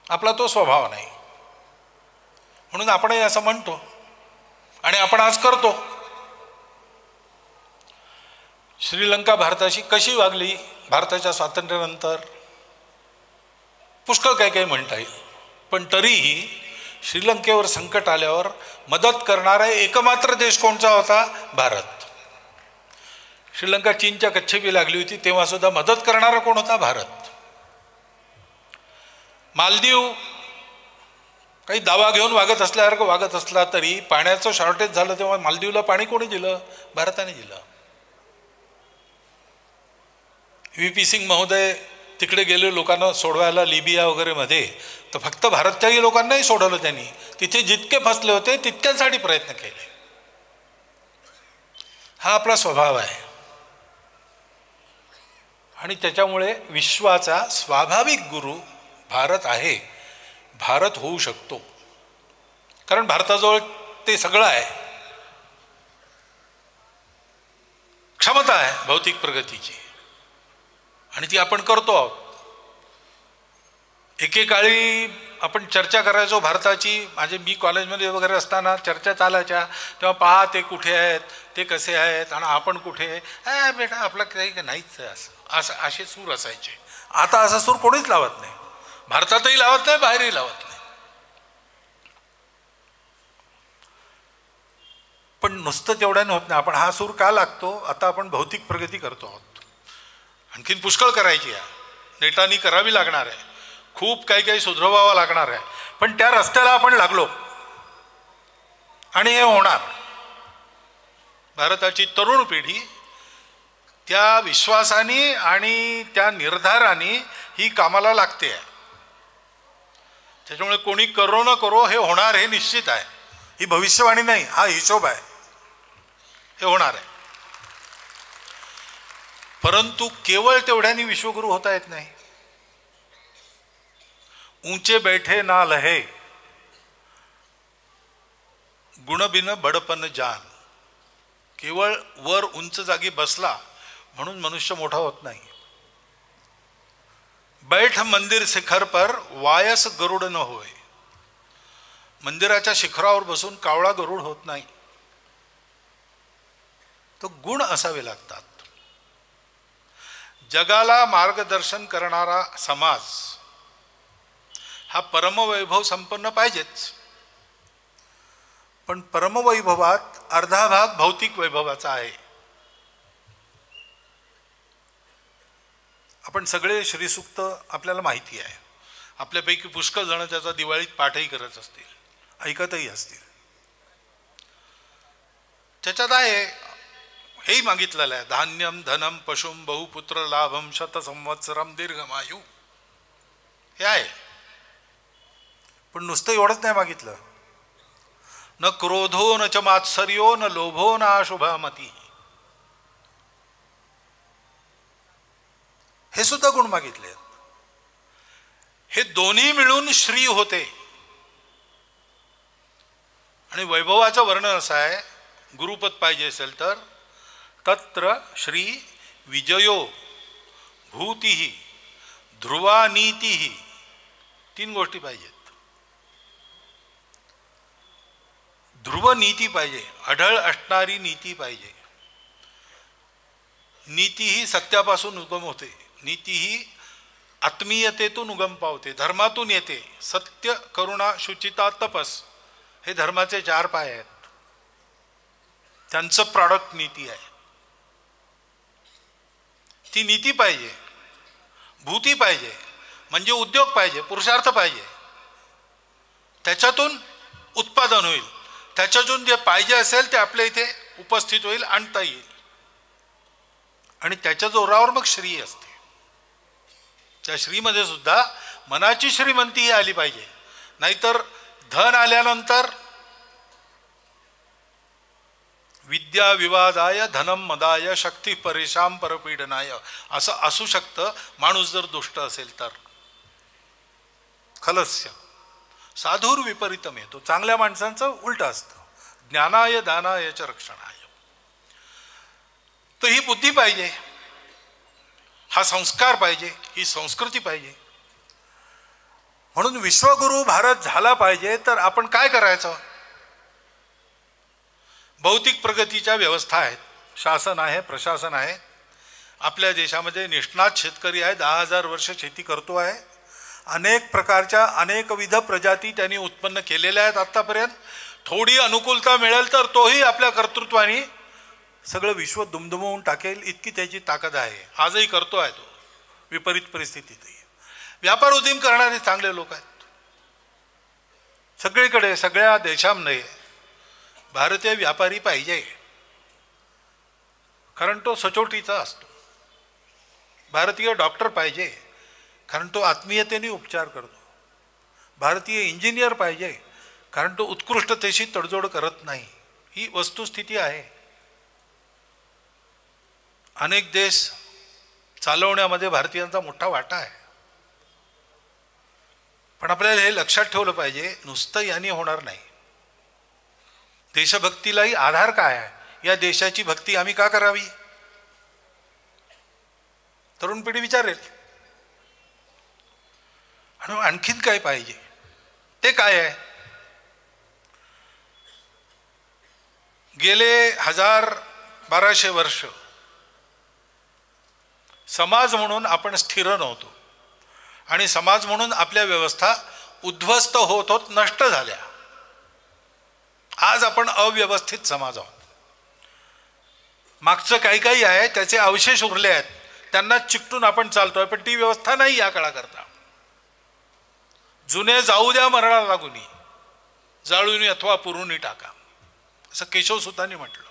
आपला तो स्वभाव नाही. म्हणून आपणही असं म्हणतो आणि आपण आज करतो. श्रीलंका भारताशी कशी वागली भारताच्या स्वातंत्र्यानंतर पुष्कळ काही काही म्हणता येईल, पण तरीही श्रीलंकेवर संकट आल्यावर मदत करणारा एकमात्र देश कोणता होता? भारत. श्रीलंका चीनच्या कच्छेपी लागली होती तेव्हा सुद्धा मदत करणारा कोण होता? भारत. मालदीव काही दावा घेऊन वागत असल्यासारखं वागत असला तरी पाण्याचं शॉर्टेज झालं तेव्हा मालदीवला पाणी कोणी दिलं? भारताने दिलं. व्ही.पी. सिंग महोदय तिकडे गेले लोकांना सोडवायला लिबिया वगैरे मध्ये, तर फक्त भारताच्याही लोकांनाही सोडवलं त्यांनी. तिथे जितके फसले होते तितक्यांसाठी प्रयत्न केले. हा आपला स्वभाव आहे आणि त्याच्यामुळे विश्वाचा स्वाभाविक गुरु भारत आहे. भारत होऊ शकतो कारण भारताजवळ ते सगळं आहे. क्षमता आहे भौतिक प्रगतीची आणि ती आपण करतो आहोत. एकेकाळी आपण चर्चा करायचो भारताची. मी कॉलेजमध्ये वगैरे असताना चर्चा चालायच्या तेव्हा पहा ते कुठे आहेत, ते कसे आहेत आणि आपण कुठे. बेटा आपलं काही नाहीच आहे असं असे सूर असायचे. आता असा सूर कोणीच लावत नाही, भारतातही लावत नाही, बाहेरही लावत नाही. पण नुसतं तेवढ्याने होत नाही. आपण हा सूर का लागतो? आता आपण भौतिक प्रगती करतो आहोत, आणखीन पुष्कळ करायची आहे, नेटानी करावी लागणार आहे, खूप काही काही सुधरवावं लागणार आहे. पण त्या रस्त्याला आपण लागलो आणि हे होणार. भारताची तरुण पिढी त्या विश्वासाने आणि त्या निर्धाराने ही कामाला लागते आहे. त्याच्यामुळे कोणी करो न करो हे होणार, हे निश्चित आहे. ही भविष्यवाणी नाही, हा हिशोब आहे, हे होणार आहे. परंतु केवळ तेवढ्याने विश्वगुरु होता येत नाही. ऊंचे बैठे ना लहे गुणबिन बडपन जान. केवळ वर उंच जागी बसला म्हणून मनुष्य मोठा होत नाही. बैठ मंदिर शिखर पर वायस गरुड न होय. मंदिराच्या शिखरावर बसून कावळा गरुड होत नाही. तो गुण असावे लागतात. जगाला मार्गदर्शन करणारा समाज हा परमवैभव संपन्न पाहिजेच. पण परमवैभवात अर्धा भाग भौतिक वैभवाचा आहे. आपण सगळे श्रीसूक्त आपल्याला माहिती आहे. आपल्यापैकी पुष्कळ जण त्याचा दिवाळीत पाठही करत असतील, ऐकतही असतील. त्याच्यात आहे हेही मागितलेलं आहे, धान्यम धनम पशुम बहुपुत्र लाभम शत संवत्सरम दीर्घमायु. हे आहे. पण नुसतं एवढंच नाही मागितलं. न क्रोधो न च मात्सर्यो न लोभो न अशुभामती. हे सुद्धा गुण मागितले. हे दोन्ही मिळून श्री होते. आणि वैभवाचं वर्णन असं आहे, गुरुपद पाहिजे असेल तर तत्र श्री विजयो भूतिही ध्रुवा नीतिही. 3 गोष्टी पाहिजेत. ध्रुव नीती पाहिजे, अढळ असणारी नीती पाहिजे. नीती ही सत्यापासून उगम होते. नीती ही आत्मीयतेतून उगम पावते, धर्मातून येते. सत्य, करुणा, शुचिता, तपस हे धर्माचे 4 पाय आहेत. त्यांचं प्रॉडक्ट नीती आहे. ती नीती पाहिजे, भूती पाहिजे, म्हणजे उद्योग पाहिजे, पुरुषार्थ पाहिजे. त्याच्यातून उत्पादन होईल, त्याच्यातून जे पाहिजे असेल ते आपल्या इथे उपस्थित होईल, आणता येईल. आणि त्याच्या जोरावर मग श्री असते. त्या श्रीमध्ये सुद्धा मनाची श्रीमंती ही आली पाहिजे. नाहीतर धन आल्यानंतर विद्या विवादाय धनम मदाय शक्ती परेशाम परपीडनाय असं असू शकतं. माणूस जर दुष्ट असेल तर खलस्य साधूर विपरीतम येतो. चांगल्या माणसांचं उलट असतं. ज्ञानाय दानाय च रक्षणाय. तर ही बुद्धी पाहिजे, हा संस्कार पाहिजे, ही संस्कृती पाहिजे. म्हणून विश्वगुरु भारत झाला पाहिजे तर आपण काय करायचं? भौतिक प्रगतीच्या व्यवस्था आहेत, शासन आहे, प्रशासन आहे. आपल्या देशामध्ये निष्णात शेतकरी आहे, 10,000 वर्ष शेती करतो आहे. अनेक प्रकारच्या अनेकविध प्रजाती त्यांनी उत्पन्न केलेल्या आहेत आत्तापर्यंत. थोडी अनुकूलता मिळेल तर तोही आपल्या कर्तृत्वाने सगळं विश्व दुमदुमवून टाकेल, इतकी त्याची ताकद आहे. आजही करतो आहे तो, विपरीत परिस्थितीतही. व्यापार उद्यम करणारे चांगले लोक आहेत सगळीकडे, सगळ्या देशांमध्ये. भारतीय व्यापारी पाहिजे, कारण तो सचोटीचा असतो. भारतीय डॉक्टर पाहिजे, कारण तो आत्मीयतेने उपचार करतो. भारतीय इंजिनियर पाहिजे, कारण तो उत्कृष्टतेशी तडजोड करत नाही. ही वस्तुस्थिती आहे. अनेक देश चालवण्यामध्ये भारतीयांचा मोठा वाटा आहे. पण आपल्याला हे लक्षात ठेवलं पाहिजे, नुसतं यांनी होणार नाही. देशभक्तीलाही आधार काय आहे? या देशाची भक्ती आम्ही का करावी? तरुण पिढी विचारेल. आणि आणखीन काय पाहिजे? ते काय आहे? गेले 1000-1200 वर्ष समाज म्हणून आपण स्थिर नव्हतो, आणि समाज म्हणून आपल्या व्यवस्था उद्ध्वस्त होत होत नष्ट झाल्या. आज आपण अव्यवस्थित समाज आहोत. मागचं काही काही आहे त्याचे अवशेष उरले आहेत, त्यांना चिकटून आपण चालतोय. पण ती व्यवस्था नाही या काळाकरता. जुने जाऊ द्या मरणाला लागुनी, जाळूनी अथवा पुरूनी टाका, असं केशवसुतांनी म्हटलं.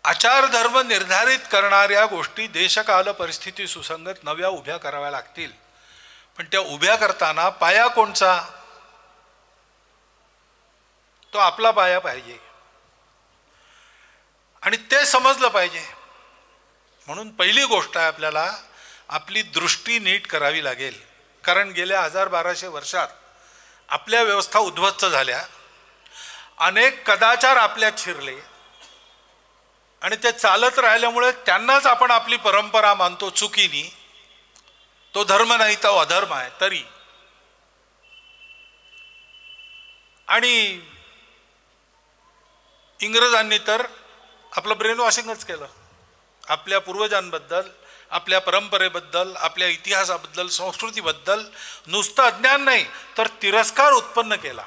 आचार धर्म निर्धारित करणाऱ्या गोष्टी देशकाल परिस्थिती सुसंगत नव्या उभ्या कराव्या लागतील. पण त्या उभ्या करताना पाया कोणचा? तो आपला पाया पाहिजे, आणि ते समजलं पाहिजे. म्हणून पहिली गोष्ट आहे, आपल्याला आपली दृष्टी नीट करावी लागेल. कारण गेल्या 1000-1200 वर्षात आपल्या व्यवस्था उद्ध्वस्त झाल्या. अनेक कदाचार आपल्यात शिरले, आणि ते चालत राहिल्यामुळे त्यांनाच आपण आपली परंपरा मानतो चुकीनी. तो धर्म नाही तो अधर्म आहे तरी. आणि इंग्रजांनी तर आपलं ब्रेन वॉशिंगच केलं. आपल्या पूर्वजांबद्दल, आपल्या परंपरेबद्दल, आपल्या इतिहासाबद्दल, संस्कृतीबद्दल नुसतं अज्ञान नाही तर तिरस्कार उत्पन्न केला.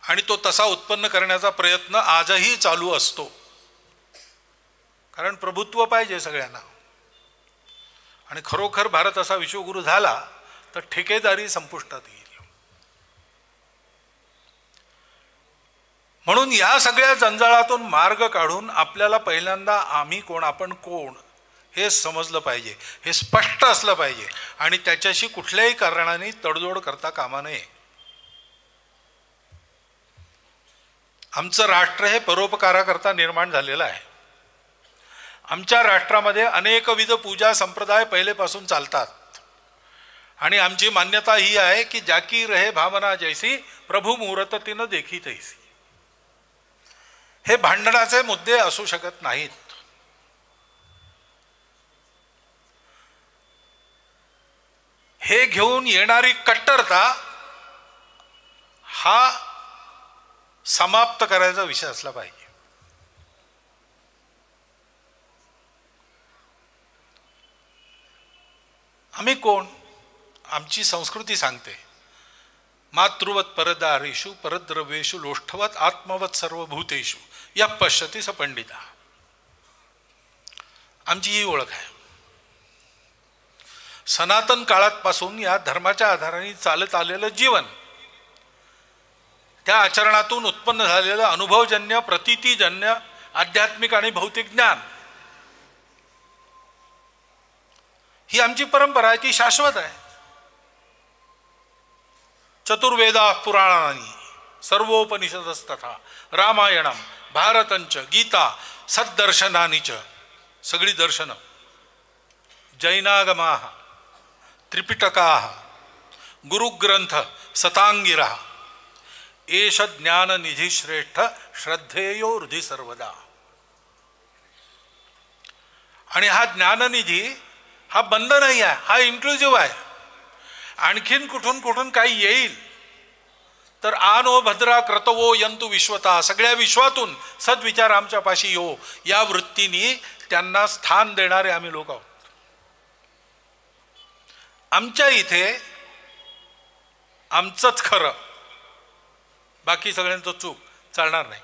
आणि तो तसा उत्पन्न करण्याचा प्रयत्न आजही चालू असतो. कारण प्रभुत्व पाहिजे सगळ्यांना. आणि खरोखर भारत असा विश्वगुरु झाला तर ठेकेदारी संपुष्टात येईल. म्हणून या सगळ्या जंजाळातून मार्ग काढून आपल्याला पहिल्यांदा आम्ही कोण, आपण कोण हे समजलं पाहिजे, हे स्पष्ट असलं पाहिजे. आणि त्याच्याशी कुठल्याही कारणाने तडजोड करता कामा नये. आमचं राष्ट्र हे परोपकाराकरता निर्माण झालेलं आहे. आमच्या राष्ट्रामध्ये अनेकविध पूजा संप्रदाय पहिलेपासून चालतात. आणि आमची मान्यता ही आहे की जाकी रहे भावना जैसी प्रभू मुहूर्त तिनं देखी तैसी. हे भांडणाचे मुद्दे असू शकत नाहीत. हे घेऊन येणारी कट्टरता हा समाप्त करायचा विषय असला पाहिजे. आम्ही कोण? आमची संस्कृती सांगते. मातृवत परदारेषु परद्रव्येषु लोष्ठवत आत्मवत सर्वभूतेषु या पश्यति स पंडिता. आमची ही ओळख आहे. सनातन काळापासून या धर्माच्या आधाराने चालत आलेलं जीवन, त्या आचरणातून उत्पन्न झालेलं अनुभवजन्य प्रतीतीजन्य आध्यात्मिक आणि भौतिक ज्ञान, ही आमची परंपरा आहे, ती शाश्वत आहे. चतुर्वेदा पुराणानी सर्वोपनिषदस्तथा रामायणम भारतंच गीता सद्दर्शनानी च, सगळी दर्शनं, जैनागमा त्रिपिटका गुरुग्रंथ सतांगिरा एष ज्ञाननिधी श्रेष्ठ श्रद्धेयो हृदि सर्वदा. आणि हा ज्ञाननिधी हा बंद नाही आहे, हा इन्क्लुझिव्ह आहे. आणखीन कुठून कुठून काही येईल तर आनो भद्रा क्रतवो यंतु विश्वता, सगळ्या विश्वातून सद्विचार आमच्या पाशी यो, या वृत्तीने त्यांना स्थान देणारे आम्ही लोक आहोत. आमच्या इथे आमचंच खरं, बाकी सगळ्यांचं चूक चालणार नाही.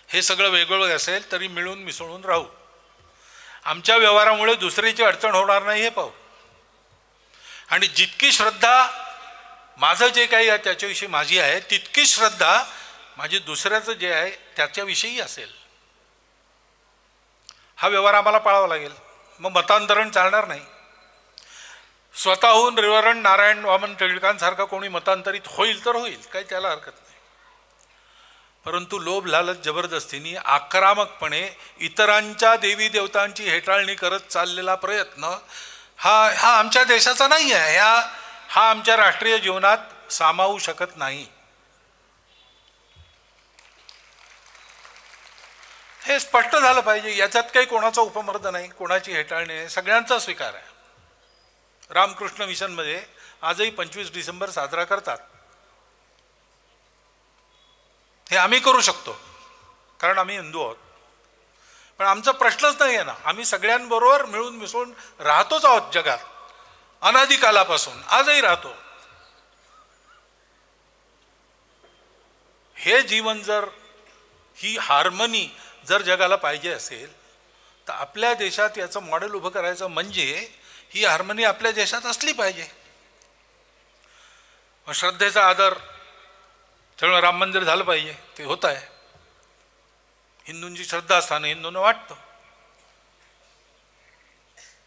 हे सगळं वेगवेगळं असेल तरी मिळून मिसळून राहू. आमच्या व्यवहारामुळे दुसरीची अडचण होणार नाही हे पाहू. आणि जितकी श्रद्धा माझं जे काही आहे त्याच्याविषयी माझी आहे, तितकी श्रद्धा माझी दुसऱ्याचं जे आहे त्याच्याविषयी असेल. हा व्यवहार आम्हाला पाळावा लागेल. मग मतांतरण चालणार नाही. स्वतःहून रेव्हरंड नारायण वामन टिळकांसारखा कोणी मतांतरित होईल तर होईल, काही त्याला हरकत नाही. परंतु लोभ लालच जबरदस्तीने आक्रमकपणे इतरांच्या देवी देवतांची हेटाळणी करत चाललेला प्रयत्न हा आमच्या देशाचा नाही आहे. हा आमच्या राष्ट्रीय जीवनात सामावू शकत नाही. हे स्पष्ट झालं पाहिजे. याच्यात काही कोणाचा उपमर्द नाही, कोणाची हेटाळणी नाही, सगळ्यांचा स्वीकार आहे. रामकृष्ण मिशनमध्ये आजही 25 डिसेंबर साजरा करतात. हे आम्ही करू शकतो कारण आम्ही हिंदू आहोत. पण आमचा प्रश्नच नाही आहे ना. आम्ही सगळ्यांबरोबर मिळून मिसळून राहतोच आहोत जगात, अनादिकालापासून आजही राहतो. हे जीवन जर, ही हार्मनी जर जगाला पाहिजे असेल तर आपल्या देशात याचं मॉडेल उभं करायचं म्हणजे ही हार्मनी आपल्या देशात असली पाहिजे. श्रद्धेचा आदर, त्यामुळे राम मंदिर झालं पाहिजे, ते होत आहे. हिंदूंची श्रद्धा असताना हिंदूंना वाटतं.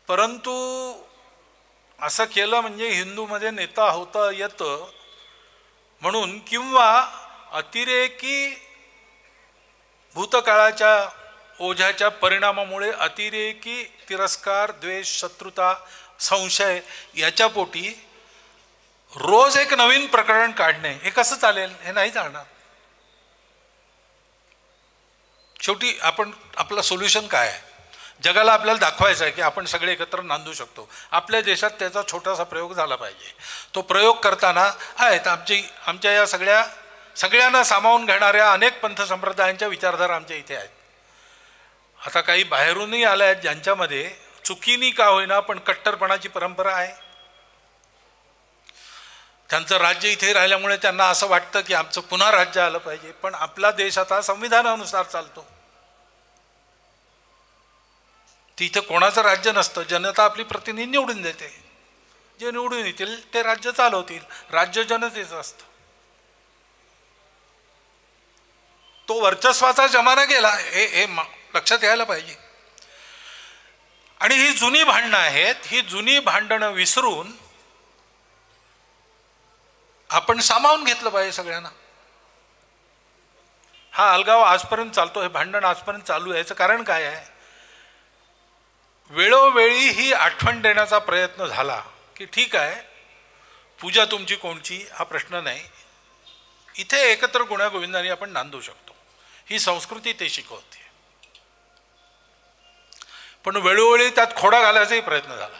परंतु असं केलं म्हणजे हिंदूमध्ये नेता होता येतं म्हणून, किंवा अतिरेकी भूतकाळाच्या ओझ्याच्या परिणामामुळे अतिरेकी तिरस्कार, द्वेष, शत्रुता, संशय याच्या पोटी रोज एक नवीन प्रकरण काढणे, हे कसं चालेल? हे नाही चालणार. शेवटी आपलं सोल्युशन काय आहे? जगाला आपल्याला दाखवायचं आहे की आपण सगळे एकत्र नांदू शकतो. आपल्या देशात त्याचा छोटासा प्रयोग झाला पाहिजे. तो प्रयोग करताना आहेत आमच्या या सगळ्यांना सामावून घेणाऱ्या अनेक पंथ संप्रदायांच्या विचारधारा आमच्या इथे आहेत. आता काही बाहेरूनही आल्या आहेत ज्यांच्यामध्ये चुकीनी का होईना पण कट्टरपणाची परंपरा आहे. त्यांचं राज्य इथे राहिल्यामुळे त्यांना असं वाटतं की आमचं पुन्हा राज्य आलं पाहिजे. पण आपला देश आता संविधानानुसार चालतो. तिथे कोणाचं राज्य नसतं. जनता आपली प्रतिनिधी निवडून देते. जे निवडून येतील ते राज्य चालवतील. राज्य जनतेचं असतं. तो वर्चस्वाचा जमाना गेला, हे लक्षात यायला पाहिजे. आणि ही जुनी भांडणं आहेत. ही जुनी भांडणं विसरून आपण सामावून घेतलं पाहिजे सगळ्यांना. हा अलगाव आजपर्यंत चालतो, हे भांडण आजपर्यंत चालू आहे. याचं कारण काय आहे? वेळोवेळी ही आठवण देण्याचा प्रयत्न झाला की ठीक आहे, पूजा तुमची कोणची हा प्रश्न नाही, इथे एकत्र गुण्यागोविंदाने आपण नांदू शकतो. ही संस्कृती ते शिकवते. पण वेळोवेळी त्यात खोडा घालायचाही प्रयत्न झाला.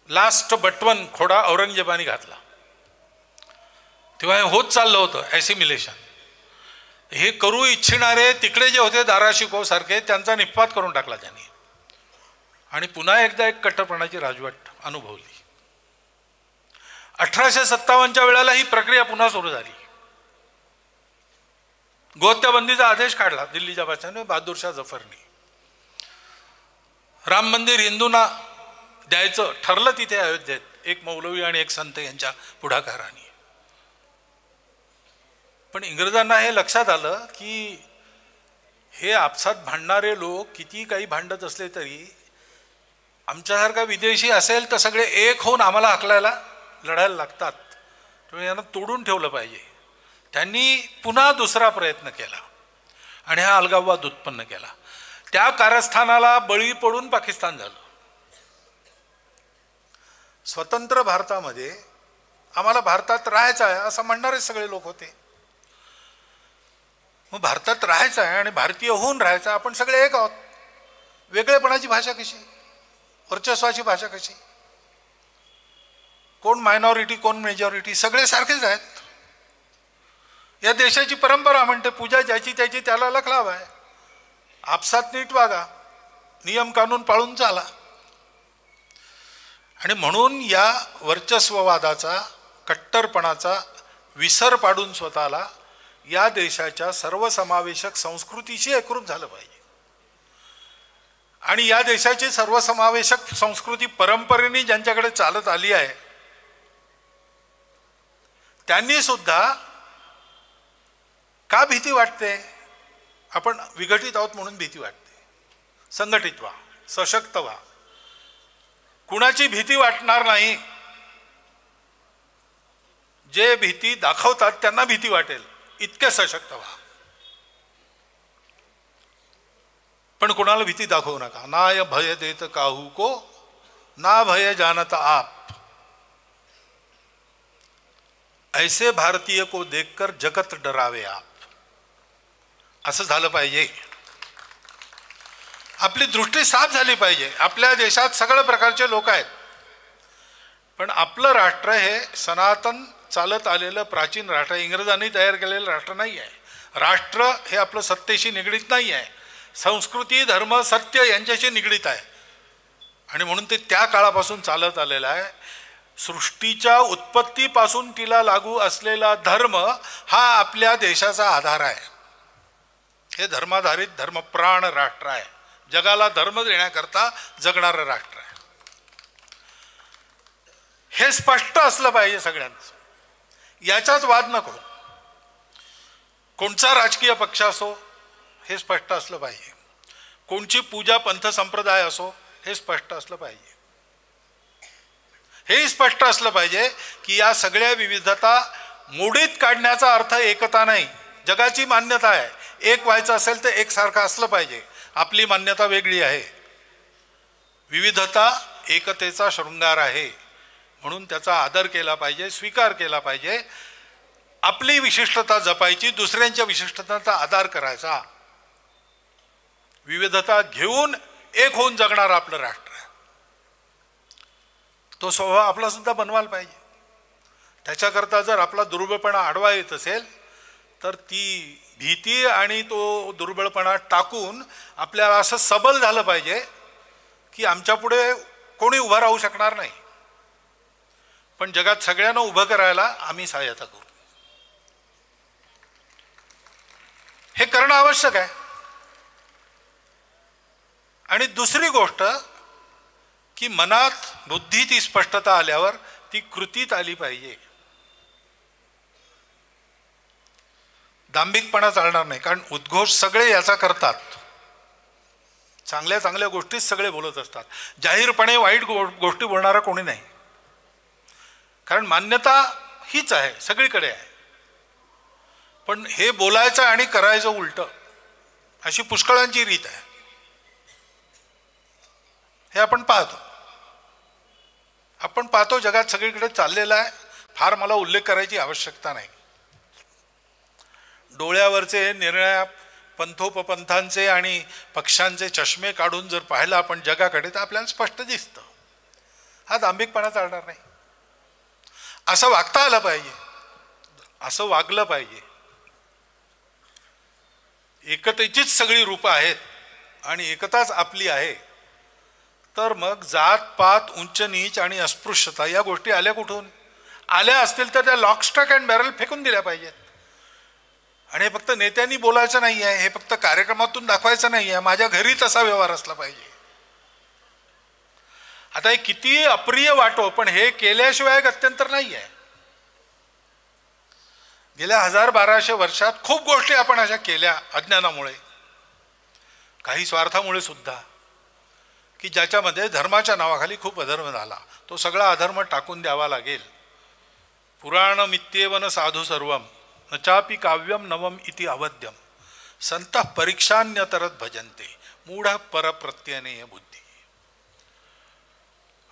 लास्ट बटवन खोडा औरंगजेबाने घातला. तेव्हा हे होत चाललं होतं ॲसिमिलेशन. हे करू इच्छिणारे तिकडे जे होते दाराशिकोव सारखे, त्यांचा निपात करून टाकला त्यांनी. आणि पुन्हा एकदा एक कट्टरपणाची राजवट अनुभवली. 1857च्या वेळेला ही प्रक्रिया पुन्हा सुरू झाली. गोहत्याबंदीचा आदेश काढला दिल्लीच्या बादशाहाने, बहादूरशाह जफरनी. राम मंदिर हिंदूंना द्यायचं ठरलं तिथे अयोध्येत, एक मौलवी आणि एक संत यांच्या पुढाकाराने. पण इंग्रजांना हे लक्षात आलं की हे आपसात भांडणारे लोक किती काही भांडत असले तरी आमच्यासारखा विदेशी असेल तर सगळे एक होऊन आम्हाला हाकलायला लढायला लागतात, त्यामुळे यांना तोडून ठेवलं पाहिजे. त्यांनी पुन्हा दुसरा प्रयत्न केला आणि हा अलगाववाद उत्पन्न केला. त्या कारस्थानाला बळी पडून पाकिस्तान झालं. स्वतंत्र भारतामध्ये आम्हाला भारतात राहायचं आहे असं म्हणणारे सगळे लोक होते. मग भारतात राहायचं आहे आणि भारतीय होऊन राहायचं, आपण सगळे एक आहोत. वेगळेपणाची भाषा कशी, वर्चस्वाची भाषा कशी, कोण मायनॉरिटी कोण मेजॉरिटी, सगळे सारखेच आहेत. या देशाची परंपरा म्हणते पूजा ज्याची त्याची त्याला लखलाव आहे. आपसात नीट वागा, नियम कानून पाळून चाला. आणि म्हणून या वर्चस्ववादाचा, कट्टरपणाचा विसर पाडून स्वतःला या देशाच्या सर्वसमावेशक संस्कृतीशी एकरूप झालं पाहिजे. आणि या देशाची सर्वसमावेशक संस्कृती परंपरेने ज्यांच्याकडे चालत आली आहे त्यांनी सुद्धा का भीती वाटते? आपण विघटित आहोत म्हणून भीती वाटते. संघटित व्हा, सशक्त व्हा, कुणाची भीती वाटणार नाही. जे भीती दाखवतात त्यांना भीती वाटेल इतके सशक्त व्हा. पण कुणाला भीती दाखवू नका. ना भय देत काहू को, ना भय जानत आप. ऐसे भारतीय को देखकर जगत डरावे आप. असं झालं पाहिजे. आपली दृष्टी साफ झाली पाहिजे. आपल्या देशात सगळ्या प्रकारचे लोक आहेत, पण आपलं राष्ट्र हे सनातन चालत आलेलं प्राचीन राष्ट्र, इंग्रजांनी तयार केलेलं राष्ट्र नाही आहे. राष्ट्र हे आपलं सत्तेशी निगडीत नाही आहे, संस्कृती धर्म सत्य यांच्याशी निगडीत आहे. आणि म्हणून ते त्या काळापासून चालत आलेलं आहे. सृष्टीच्या उत्पत्तीपासून तिला लागू असलेला धर्म हा आपल्या देशाचा आधार आहे. हे धर्माधारित धर्मप्राण राष्ट्र आहे. जगाला धर्म देण्याकरता जगणारं राष्ट्र आहे. हे स्पष्ट असलं पाहिजे सगळ्यांचं. याच्यात वाद नको. कोणचा राजकीय पक्ष असो हे स्पष्ट असलं पाहिजे. कोणची पूजा पंथ संप्रदाय असो हे स्पष्ट असलं पाहिजे. हे स्पष्ट असलं पाहिजे की या सगळ्या विविधता मोडीत काढण्याचा अर्थ एकता नाही. जगाची मान्यता आहे, एक व्हायचं असेल तर एकसारखं असलं पाहिजे. आपली मान्यता वेगळी आहे. विविधता एकतेचा शृंगार आहे, म्हणून त्याचा आदर केला पाहिजे, स्वीकार केला पाहिजे. आपली विशिष्टता जपायची, दुसऱ्यांच्या विशिष्टतेचा आदर करायचा. विविधता घेऊन एक होऊन जगणार आपलं राष्ट्र आहे. तो स्वभाव आपला सुद्धा बनवायला पाहिजे. त्याच्याकरता जर आपला दुर्बळपणा आडवा येत असेल तर ती भीती आणि तो दुर्बळपणा टाकून आपल्याला असं सबल झालं पाहिजे की आमच्या पुढे कोणी उभं राहू शकणार नाही, पण जगात सगळ्यांना उभं करायला आम्ही सहाय्यता करू. हे करणं आवश्यक आहे. आणि दुसरी गोष्ट की मनात बुद्धीत ती स्पष्टता आल्यावर ती कृतीत आली पाहिजे. दांभिकपणा चालणार नाही, कारण उद्घोष सगळे याचा करतात. चांगल्या चांगल्या गोष्टीच सगळे बोलत असतात. जाहीरपणे वाईट गोष्टी बोलणारा कोणी नाही, कारण मान्यता हीच आहे, सगळीकडे आहे. पण हे बोलायचं आणि करायचं उलटं अशी पुष्कळांची रीत आहे. हे आपण पाहतो जगात सगळीकडे चाललेलं आहे. फार मला उल्लेख करायची आवश्यकता नाही. डोळ्यावरचे निर्णय पंथोपपंथांचे आणि पक्षांचे चष्मे काढून जर पाहिलं आपण जगाकडे तर आपल्याला स्पष्ट दिसतं. हा दांभिकपणा चालणार नाही. असं वागता आलं पाहिजे, असं वागलं पाहिजे. एकतेचीच सगळी रूपं आहेत आणि एकताच आपली आहे. तर मग जात पात उंच नीच आणि अस्पृश्यता या गोष्टी आल्या कुठून? आल्या असतील तर त्या लॉक स्टॉक अँड बॅरल फेकून दिल्या पाहिजेत. आणि हे फक्त नेत्यांनी बोलायचं नाही आहे, हे फक्त कार्यक्रमातून दाखवायचं नाही आहे, माझ्या घरी तसा व्यवहार असला पाहिजे. आता हे किती अप्रिय वाटो, पण हे केल्याशिवाय गत्यंतर नाही आहे. गेल्या 1000-1200 वर्षात खूप गोष्टी आपण अशा केल्या अज्ञानामुळे, काही स्वार्थामुळे सुद्धा, की ज्याच्यामध्ये धर्माच्या नावाखाली खूप अधर्म झाला. तो सगळा अधर्म टाकून द्यावा लागेल. पुराणमित्येव न साधू सर्वम न चापि काव्यम नवम इति अवध्यम संतः परीक्षान्यतरत भजन्ते मूढ परप्रत्यनेय बुद्धी.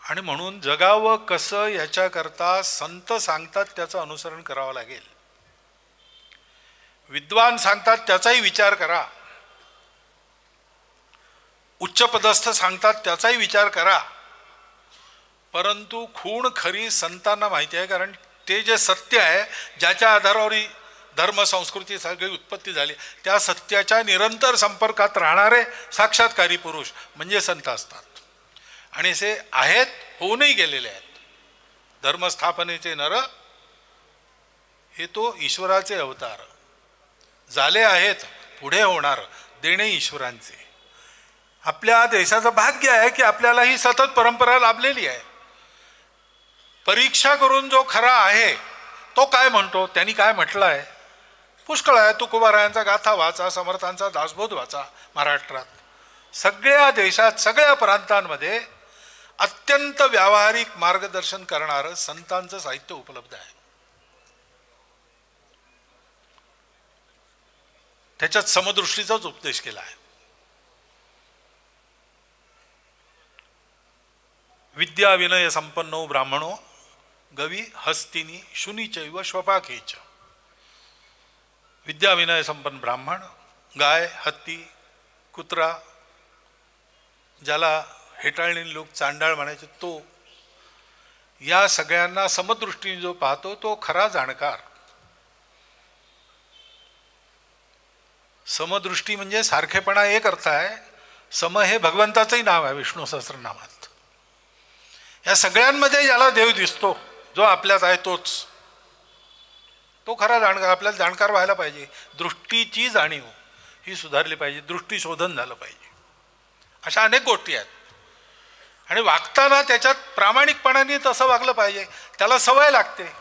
आणि म्हणून जगावं कसं याच्याकरता संत सांगतात त्याचं अनुसरण करावं लागेल. विद्वान सांगतात त्याचाही विचार करा, उच्चपदस्थ सांगतात त्याचाही विचार करा. परंतु खूण खरी संतांना माहिती आहे, कारण ते जे सत्य आहे ज्याच्या आधारावर ही धर्म संस्कृती सगळी उत्पत्ती झाली, त्या सत्याच्या निरंतर संपर्कात राहणारे साक्षात्कारी पुरुष म्हणजे संत असतात. आणि असे आहेत, होऊनही गेलेले आहेत. धर्मस्थापनेचे नर हे तो ईश्वराचे अवतार झाले आहेत, पुढे होणार देणे ईश्वरांचे. आपल्या देशाचं भाग्य आहे की आपल्याला ही सतत परंपरा लाभलेली आहे. परीक्षा करून जो खरा आहे तो काय म्हणतो, त्यांनी काय म्हटलं आहे पुष्कळ आहे. तुकोबारायांचा गाथा वाचा, समर्थांचा दासबोध वाचा. महाराष्ट्रात सगळ्या देशात सगळ्या प्रांतांमध्ये अत्यंत व्यावहारिक मार्गदर्शन करणारं संतांचं साहित्य उपलब्ध आहे. त्याच्यात समदृष्टीचाच उपदेश केला आहे. विद्या विनय संपन्नो ब्राह्मणो गवी हस्तिनी शुनीचैव श्वपाकेच. विद्या विनय संपन्न ब्राह्मण, गाय, हत्ती, कुत्रा, ज्याला हेटाळणी लोक चांडाळ म्हणायचे तो, या सगळ्यांना समदृष्टीने जो पाहतो तो खरा जाणकार. समदृष्टी म्हणजे सारखेपणा एक अर्थ आहे. सम हे भगवंताचंही नाव आहे विष्णू सहस्रनामात. या सगळ्यांमध्ये ज्याला देव दिसतो, जो आपल्यात आहे तोच, तो खरा जाणकार. आपल्याला जाणकार व्हायला पाहिजे. दृष्टीची जाणीव ही सुधारली पाहिजे, दृष्टी शोधन झालं पाहिजे. अशा अनेक गोष्टी आहेत. आणि वागताना त्याच्यात प्रामाणिकपणाने तसं वागलं पाहिजे. त्याला सवय लागते,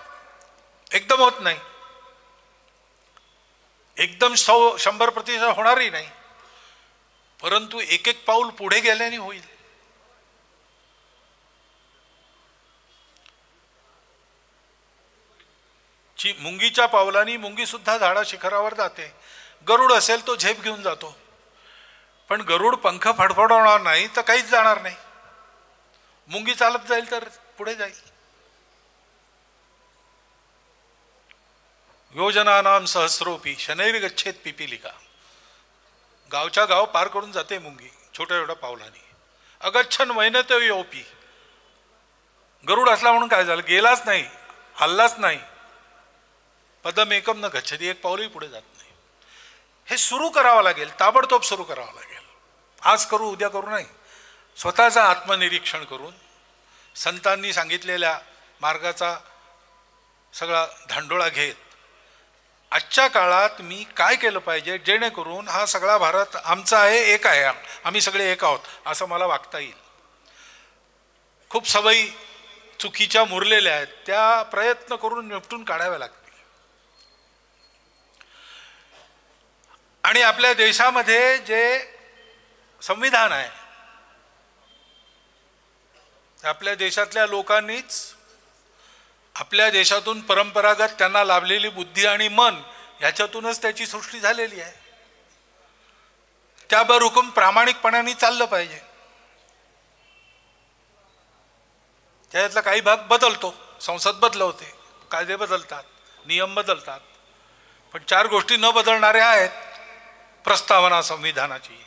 एकदम होत नाही, एकदम 100% होणारही नाही, परंतु एक एक पाऊल पुढे गेल्याने होईल. मुंगीच्या पावलांनी मुंगी सुद्धा झाडा शिखरावर जाते. गरुड असेल तो झेप घेऊन जातो, पण गरुड पंख फडफडवणार नाही तर काहीच जाणार नाही. मुंगी चालत जाईल तर पुढे जाईल. योजनानाम सहस्रोपी शनैर गच्छेत पिपीलिका. गावच्या गाव पार करून जाते मुंगी छोट्या छोट्या पावलांनी. अगच्छन वैनत योपी. गरुड असला म्हणून काय झालं, गेलाच नाही, हल्लाच नाही. पदमेकम न गच्छती, एक पाऊलही पुढे जात नाही. हे सुरू करावं लागेल, ताबडतोब सुरू करावं लागेल. आज करू उद्या करू नाही. स्वतःचं आत्मनिरीक्षण करून संतांनी सांगितलेल्या मार्गाचा सगळा धांडोळा घेत आजच्या काळात मी काय केलं पाहिजे जेणेकरून हा सगळा भारत आमचा आहे, एक आहे, आम्ही सगळे एक आहोत असं मला वागता येईल. खूप सवयी चुकीच्या मुरलेल्या आहेत, त्या प्रयत्न करून निपटून काढाव्या लागतील. आणि आपल्या देशामध्ये जे संविधान आहे, आपल्या देशातल्या लोकांनीच आपल्या देशातून परंपरागत त्यांना लाभलेली बुद्धी आणि मन याच्यातूनच त्याची सृष्टी झालेली आहे. त्यावर हुकूम प्रामाणिकपणाने चाललं पाहिजे. त्यातला काही भाग बदलतो, संसद बदलवते, कायदे बदलतात, नियम बदलतात, पण 4 गोष्टी न बदलणाऱ्या आहेत. प्रस्तावना संविधानाची,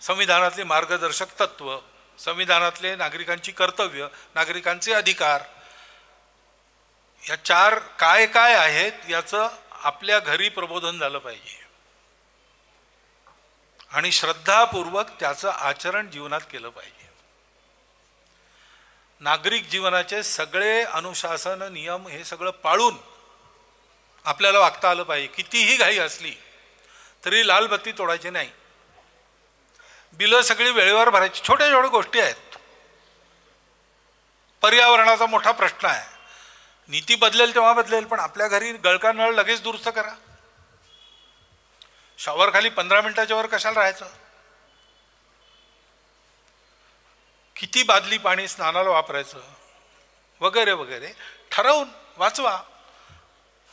संविधानातले मार्गदर्शक तत्व, संविधानातले नागरिकांची कर्तव्य, नागरिकांचे अधिकार, या 4 काय काय आहेत याचं आपल्या घरी प्रबोधन झालं पाहिजे आणि श्रद्धापूर्वक त्याचं आचरण जीवनात केलं पाहिजे. नागरिक जीवनाचे सगळे अनुशासन नियम हे सगळं पाळून आपल्याला वागता आलं पाहिजे. कितीही घाई असली तरी लाल बत्ती तोडायची नाही, बिलं सगळी वेळेवर भरायची. छोट्या छोट्या गोष्टी आहेत. पर्यावरणाचा मोठा प्रश्न आहे. नीती बदलेल तेव्हा बदलेल, पण आपल्या घरी गळका नळ लगेच दुरुस्त करा. शॉवर खाली 15 मिनिटाच्या वर कशाला राहायचं? किती बादली पाणी स्नानाला वापरायचं वगैरे वगैरे ठरवून वाचवा.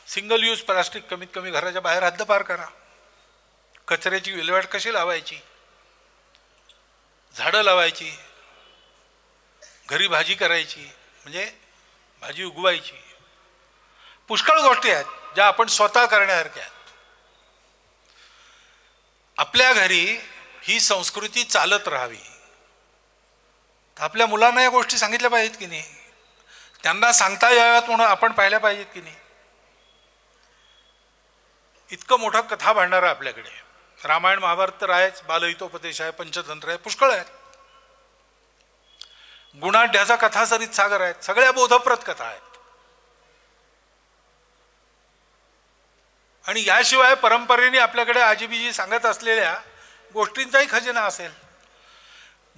सिंगल यूज प्लास्टिक कमीत कमी घराच्या बाहेर हद्दपार करा. कचऱ्याची विल्हेवाट कशी लावायची, झाडं लावायची, घरी भाजी करायची म्हणजे भाजी उगवायची. पुष्कळ गोष्टी आहेत ज्या आपण स्वतः करण्यासारख्या आहेत. आपल्या घरी ही संस्कृती चालत राहावी. आपल्या मुलांना या गोष्टी सांगितल्या पाहिजेत की नाही, त्यांना सांगता याव्यात म्हणून आपण पाहिल्या पाहिजेत की नाही. इतकं मोठं कथा भांडार आहे आपल्याकडे. रामायण महाभारत तर आहेच, बालहितोपदेश आहे, पंचतंत्र आहे, पुष्कळ आहेत. गुणाढ्याचा कथासरित सागर आहेत, सगळ्या बोधप्रद कथा आहेत. आणि याशिवाय परंपरेने आपल्याकडे आजीबीजी सांगत असलेल्या गोष्टींचाही खजिना असेल.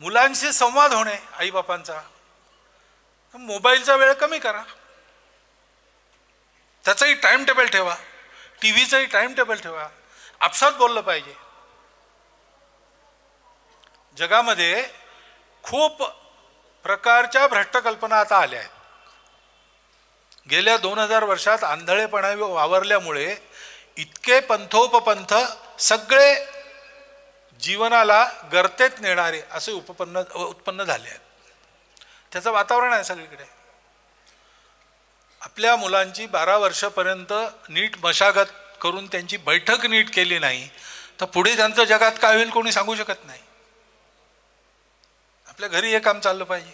मुलांशी संवाद होणे आईबापांचा. मोबाईलचा वेळ कमी करा, त्याचाही टाइम टेबल ठेवा, टीव्हीचाही टाइम टेबल ठेवा. आपसात बोललं पाहिजे. जगामध्ये खूप प्रकारच्या भ्रष्ट कल्पना आता आल्या आहेत. गेल्या 2000 वर्षात आंधळेपणा वावरल्यामुळे इतके पंथोपपंथ सगळे जीवनाला गर्तेत नेणारे असे उत्पन्न झाले आहेत. त्याचं वातावरण आहे सगळीकडे. आपल्या मुलांची 12 वर्षापर्यंत नीट मशागत करून त्यांची बैठक नीट केली नाही तर पुढे त्यांचं जगात काय होईल कोणी सांगू शकत नाही. आपल्या घरी हे काम चाललं पाहिजे.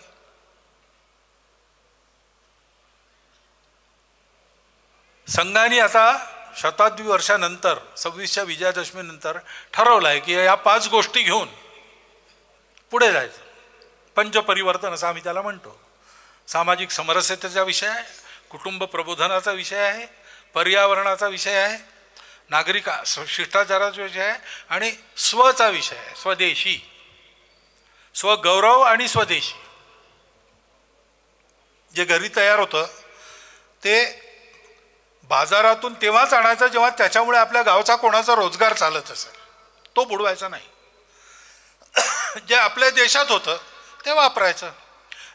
संघाने आता शताब्दी वर्षानंतर 26च्या विजयादशमीनंतर ठरवलं आहे की या 5 गोष्टी घेऊन पुढे जायचं. पंचपरिवर्तन असं आम्ही त्याला म्हणतो. सामाजिक समरसतेचा विषय आहे, कुटुंब प्रबोधनाचा विषय आहे, पर्यावरणाचा विषय आहे, नागरिक शिष्टाचाराचा विषय आहे आणि स्वचा विषय आहे, स्वदेशी, स्वगौरव आणि स्वदेशी. जे घरी तयार होतं ते बाजारातून तेव्हाच आणायचं जेव्हा त्याच्यामुळे आपल्या गावचा कोणाचा रोजगार चालत असेल, तो बुडवायचा नाही. जे आपल्या देशात होतं ते वापरायचं.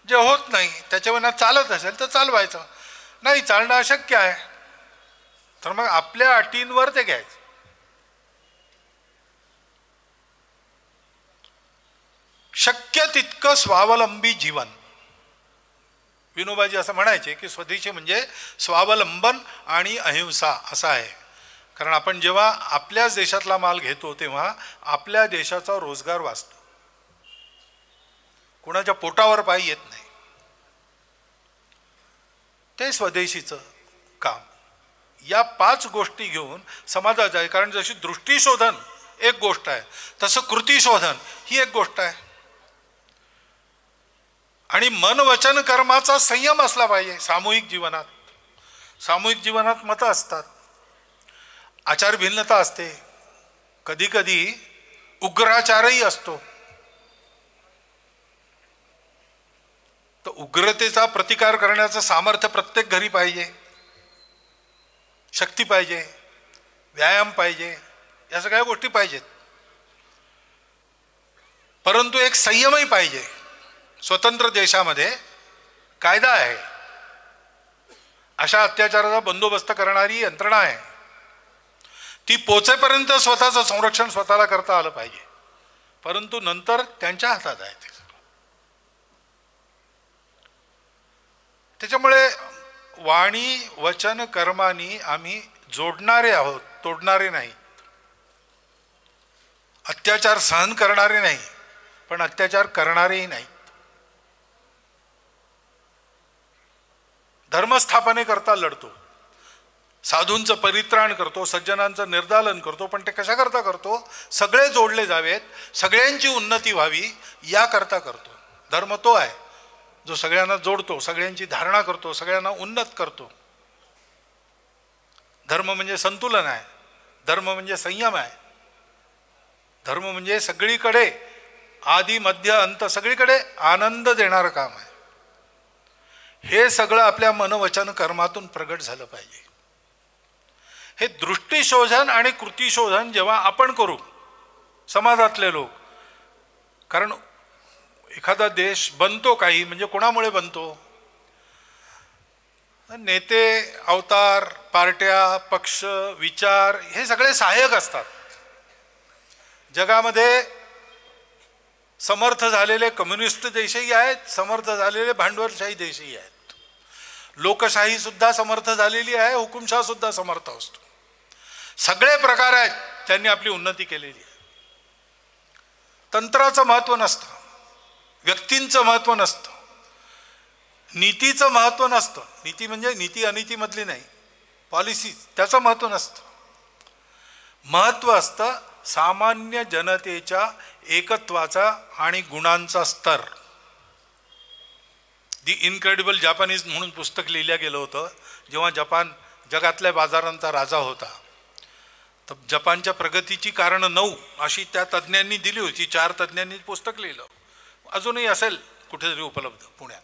जे होत नाही त्याच्यावर चालत असेल तर चालवायचं. नाही चालणं अशक्य आहे तर मग आपल्या अटींवर ते घ्यायचं. शक्य तितकं स्वावलंबी जीवन. विनोबाजी असं म्हणायचे की स्वदेशी म्हणजे स्वावलंबन आणि अहिंसा असं आहे. कारण आपण जेव्हा आपल्याच देशातला माल घेतो तेव्हा आपल्या देशाचा रोजगार वाचतो, कोणाच्या पोटावर पाय येत नाही. ते स्वदेशीचं काम. या 5 गोष्टी घेऊन समाजाचं आहे. कारण जशी दृष्टीशोधन एक गोष्ट आहे तसं कृतीशोधन ही एक गोष्ट आहे. आणि मन वचन कर्माचा संयम असला पाहिजे. सामूहिक जीवनात मतं असतात, आचार भिन्नता असते, कधी कधी उग्राचारही असतो. तर उग्रतेचा प्रतिकार करण्याचं सामर्थ्य प्रत्येक घरी पाहिजे, शक्ती पाहिजे, व्यायाम पाहिजे, या सगळ्या गोष्टी पाहिजेत. परंतु एक संयमही पाहिजे. स्वतंत्र देशामध्ये कायदा आहे, अशा अत्याचाराचा बंदोबस्त करणारी यंत्रणा आहे. ती पोचेपर्यंत स्वतःचं संरक्षण स्वतःला करता आलं पाहिजे. परंतु नंतर त्यांच्या हातात आहे ते. त्याच्यामुळे वाणी वचन कर्मानी आम्ही जोडणारे आहोत, तोडणारे नाही. अत्याचार सहन करणारे नाही पण अत्याचार करणारेही नाही. धर्मस्थापनेकरता लढतो, साधूंचं परित्राण करतो, सज्जनांचं निर्दालन करतो. पण ते कशाकरता करतो? सगळे जोडले जावेत, सगळ्यांची उन्नती व्हावी याकरता करतो. धर्म तो आहे जो सगळ्यांना जोडतो, सगळ्यांची धारणा करतो, सगळ्यांना उन्नत करतो. धर्म म्हणजे संतुलन आहे, धर्म म्हणजे संयम आहे, धर्म म्हणजे सगळीकडे आदि मध्य अंत सगळीकडे आनंद देणारं काम आहे. हे सगळं आपल्या मनवचन कर्मातून प्रगट झालं पाहिजे. हे दृष्टीशोधन आणि कृतीशोधन जेव्हा आपण करू समाजातले लोक, कारण एखादा देश बनतो काही म्हणजे कोणामुळे बनतो? नेते, अवतार, पार्ट्या, पक्ष, विचार हे सगळे सहाय्यक असतात. जगामध्ये समर्थ झालेले कम्युनिस्ट देशही आहेत, समर्थ झालेले भांडवलशाही देशही आहेत, लोकशाही सुद्धा समर्थ झालेली आहे, हुकुमशाह सुद्धा समर्थ असतो. सगळे प्रकार आहेत, त्यांनी आपली उन्नती केलेली आहे. तंत्राचं महत्त्व नसतं, व्यक्तींचं महत्त्व नसतं, नीतीचं महत्त्व नसतं. नीती म्हणजे नीती अनितीमधली नाही, पॉलिसी, त्याचं महत्त्व नसतं. महत्त्व असतं सामान्य जनतेच्या एकत्वाचा आणि गुणांचा स्तर. दी इनक्रेडिबल जापानीज म्हणून पुस्तक लिहिलं गेलं होतं. जेव्हा जपान जगातल्या बाजारांचा राजा होता, तर जपानच्या प्रगतीची कारणं 9 अशी त्या तज्ज्ञांनी दिली होती. 4 तज्ज्ञांनी पुस्तक लिहिलं, अजूनही असेल कुठेतरी उपलब्ध पुण्यात.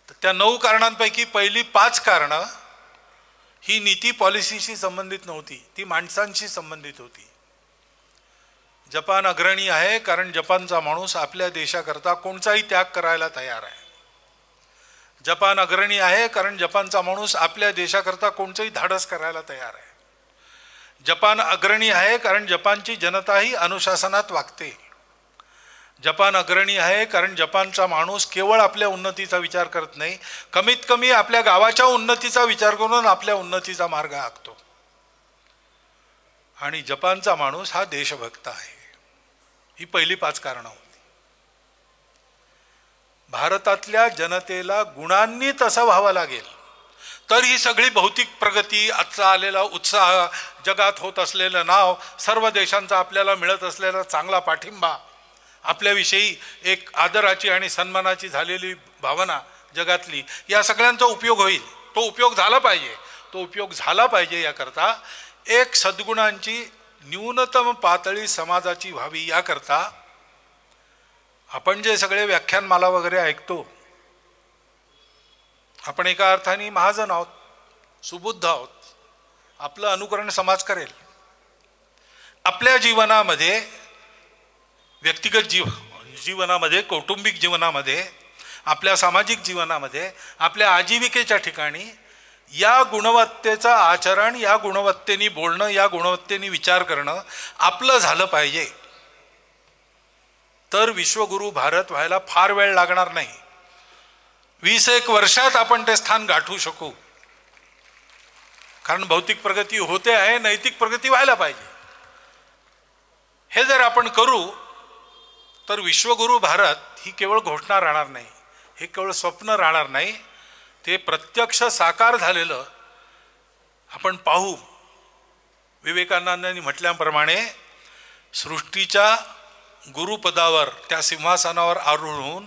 तर त्या 9 कारणांपैकी पहिली 5 कारणं ही नीती पॉलिसीशी संबंधित नव्हती, ती माणसांशी संबंधित होती. जपान अग्रणी आहे कारण जपानचा माणूस आपल्या देशाकरता कोणताही त्याग करायला तयार आहे. जपान अग्रणी आहे कारण जपानचा माणूस आपल्या देशाकरता कोणतंही धाडस करायला तयार आहे. जपान अग्रणी आहे कारण जपानची जनताही अनुशासनात वागते. जपान अग्रणी आहे कारण जपानचा माणूस केवळ आपल्या उन्नतीचा विचार करत नाही, कमीत कमी आपल्या गावाच्या उन्नतीचा विचार करून आपल्या उन्नतीचा मार्ग आखतो. आणि जपानचा माणूस हा देशभक्त आहे. ही पहिली 5 कारणं होती. भारतातल्या जनतेला गुणांनी तसं व्हावं लागेल तर ही सगळी भौतिक प्रगती, आजचा आलेला उत्साह, जगात होत असलेलं नाव, सर्व देशांचा आपल्याला मिळत असलेला चांगला पाठिंबा, आपल्याविषयी एक आदराची आणि सन्मानाची झालेली भावना जगातली, या सगळ्यांचा उपयोग होईल. तो उपयोग झाला पाहिजे. तो उपयोग झाला पाहिजे याकरता एक सद्गुणांची न्यूनतम पातळी समाजाची व्हावी याकरता आपण जे सगळे व्याख्यानमाला वगैरे ऐकतो, आपण एका अर्थाने महाजन आहोत, सुबुद्ध आहोत. आपलं अनुकरण समाज करेल. आपल्या जीवनामध्ये, व्यक्तिगत जीवनामध्ये, कौटुंबिक जीवनामध्ये, आपल्या सामाजिक जीवनामध्ये, आपल्या आजीविकेच्या ठिकाणी या गुणवत्तेचं आचरण, या गुणवत्तेने बोलणं, या गुणवत्तेने विचार करणं आपलं झालं पाहिजे. तर विश्वगुरु भारत व्हायला फार वेळ लागणार नाही. 20-1 वर्षात आपण ते स्थान गाठू शकू. कारण भौतिक प्रगती होते आहे, नैतिक प्रगती व्हायला पाहिजे. हे जर आपण करू तर विश्वगुरु भारत ही केवळ घोषणा राहणार नाही, हे केवळ स्वप्न राहणार नाही, ते प्रत्यक्ष साकार झालेलं आपण पाहू. विवेकानंदांनी म्हटल्याप्रमाणे सृष्टीच्या गुरुपदावर, त्या सिंहासनावर आरूढ होऊन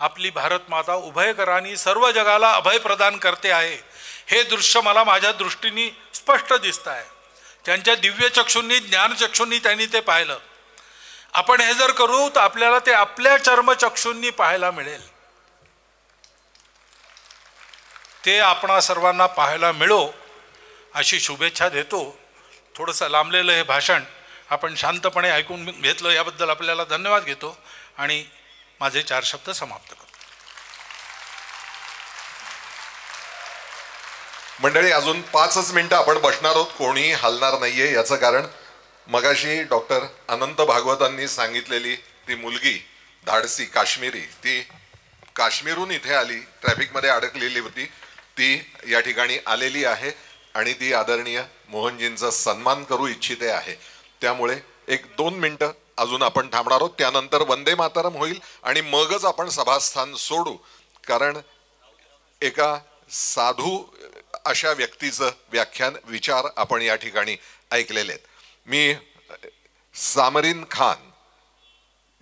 आपली भारत माता उभयकरांनी सर्व जगाला अभय प्रदान करते आहे, हे दृश्य मला माझ्या दृष्टीने स्पष्ट दिसत आहे. त्यांच्या दिव्य चक्षुंनी, ज्ञानचक्षुंनी त्यांनी ते पाहिलं. आपण हे जर करू तर आपल्याला ते आपल्या चर्मचक्षुंनी पाहायला मिळेल. ते आपणा सर्वांना पाहायला मिळो अशी शुभेच्छा देतो. थोडंसं लांबलेलं हे भाषण आपण शांतपणे ऐकून घेतलं याबद्दल आपल्याला धन्यवाद घेतो आणि माझे 4 शब्द समाप्त करतो. मंडळी, अजून 5च मिनिटं आपण बसणार आहोत, कोणी हलणार नाहीये. याचं कारण मगाशी डॉक्टर अनंत भागवतांनी सांगितलेली ती मुलगी धाडसी काश्मीरी, ती काश्मीरहून इथे आली, ट्रॅफिकमध्ये अडकलेली होती, ती या ठिकाणी आलेली आहे आणि ती आदरणीय मोहनजींचा सन्मान करू इच्छिते आहे. त्यामुळे 1-2 मिनिटं अजून आपण थांबणार आहोत. त्यानंतर वंदे मातरम होईल आणि मगच आपण सभास्थान सोडू. कारण एका साधू अशा व्यक्तीचं व्याख्यान, विचार आपण या ठिकाणी ऐकलेले आहेत. मी सामरीन खान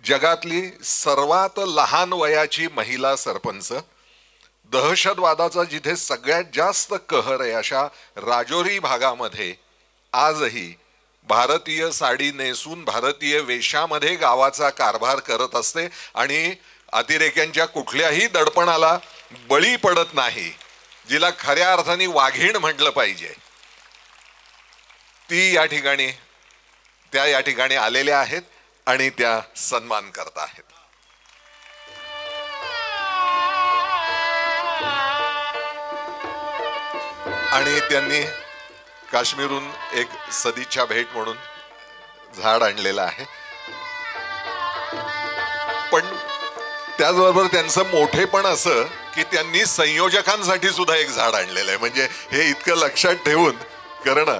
जगातली सर्वात लहान वयाची महिला सरपंच, दहशतवादाचा जिथे सगळ्यात जास्त कहर आहे अशा राजौरी भागामध्ये आजही भारतीय साडी नेसून भारतीय वेशामध्ये गावाचा कारभार करत असते आणि अतिरेक्यांच्या कुठल्याही दडपणाला बळी पडत नाही, जिला खऱ्या अर्थाने वाघीण म्हटलं पाहिजे, ती या ठिकाणी आलेल्या आहेत आणि त्या सन्मान करत आहेत. आणि त्यांनी काश्मीरहून एक सदिच्छा भेट म्हणून झाड आणलेलं आहे. पण त्याचबरोबर त्यांचं मोठेपण असं की त्यांनी संयोजकांसाठी सुद्धा एक झाड आणलेलं आहे. म्हणजे हे इतकं लक्षात ठेवून करणं.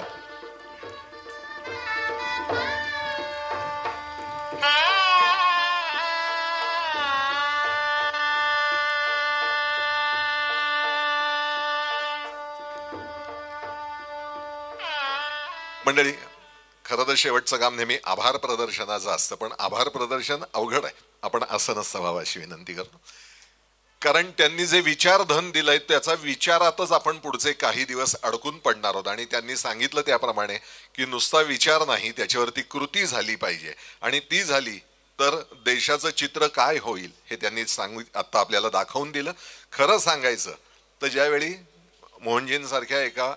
मंडळी, खरं तर शेवटचं काम नेहमी आभार प्रदर्शनाचं असतं, पण आभार प्रदर्शन अवघड आहे. आपण असं नसतं व्हावं अशी विनंती करतो. कारण त्यांनी जे विचारधन दिलंय त्याचा विचारातच आपण पुढचे काही दिवस अडकून पडणार आहोत. आणि त्यांनी सांगितलं त्याप्रमाणे की नुसता विचार नाही, त्याच्यावरती कृती झाली पाहिजे. आणि ती झाली तर देशाचं चित्र काय होईल हे त्यांनी आता आपल्याला दाखवून दिलं. खरं सांगायचं तर ज्यावेळी मोहनजींसारख्या एका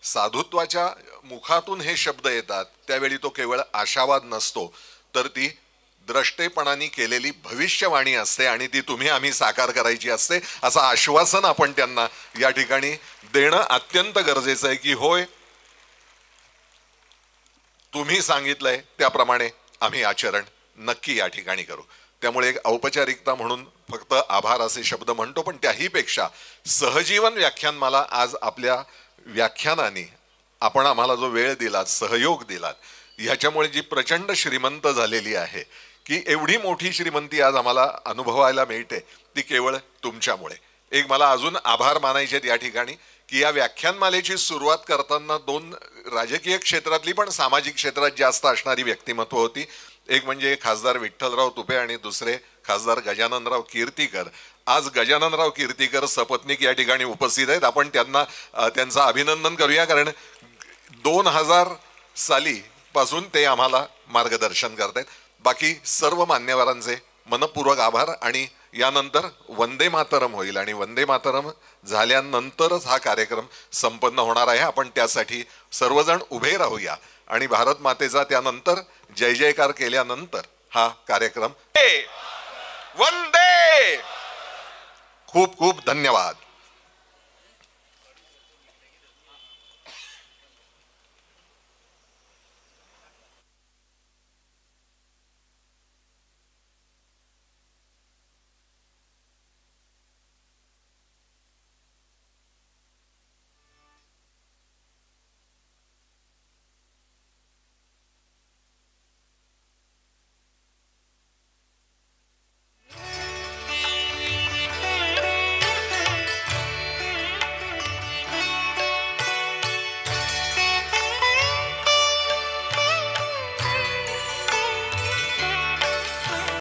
साधुत्वाच्या मुखातून हे शब्द येतात त्यावेळी तो केवळ आशावाद नसतो, तर ती द्रष्टेपणाने केलेली भविष्यवाणी असते आणि ती तुम्ही आम्ही साकार करायची असते, असं आश्वासन आपण त्यांना या ठिकाणी देणं अत्यंत गरजेचं आहे की होय, तुम्ही सांगितलंय त्याप्रमाणे आम्ही आचरण नक्की या ठिकाणी करू. त्यामुळे एक औपचारिकता म्हणून फक्त आभार असे शब्द म्हणतो, पण त्याही पेक्षा सहजीवन व्याख्यानमाला आज आपल्या व्याख्यानाने आपण आम्हाला जो वेळ दिलात, सहयोग दिलात, ह्याच्यामुळे जी प्रचंड श्रीमंत झालेली आहे की एवढी मोठी श्रीमंती आज आम्हाला अनुभवायला मिळते ती केवळ तुमच्यामुळे. एक मला अजून आभार मानायचे या ठिकाणी की या व्याख्यानमालेची सुरुवात करताना दोन राजकीय क्षेत्रातली पण सामाजिक क्षेत्रात जास्त असणारी व्यक्तिमत्व होती. एक म्हणजे खासदार विठ्ठलराव तुपे आणि दुसरे खासदार गजाननराव कीर्तीकर. आज गजाननराव कीर्तीकर सपत्नीक या ठिकाणी उपस्थित आहेत. आपण त्यांचं अभिनंदन करूया, कारण 2000 साली पासून ते आम्हाला मार्गदर्शन करतात. बाकी सर्व मान्यवरांचे मनपूर्वक आभार. आणि यानंतर वंदे मातरम होईल आणि वंदे मातरम झाल्यानंतरच हा कार्यक्रम संपन्न होणार आहे. आपण त्यासाठी सर्वजण उभे राहूया आणि भारत मातेचा त्यानंतर जय जयकार केल्यानंतर हा कार्यक्रम. वंदे. खूप खूप धन्यवाद.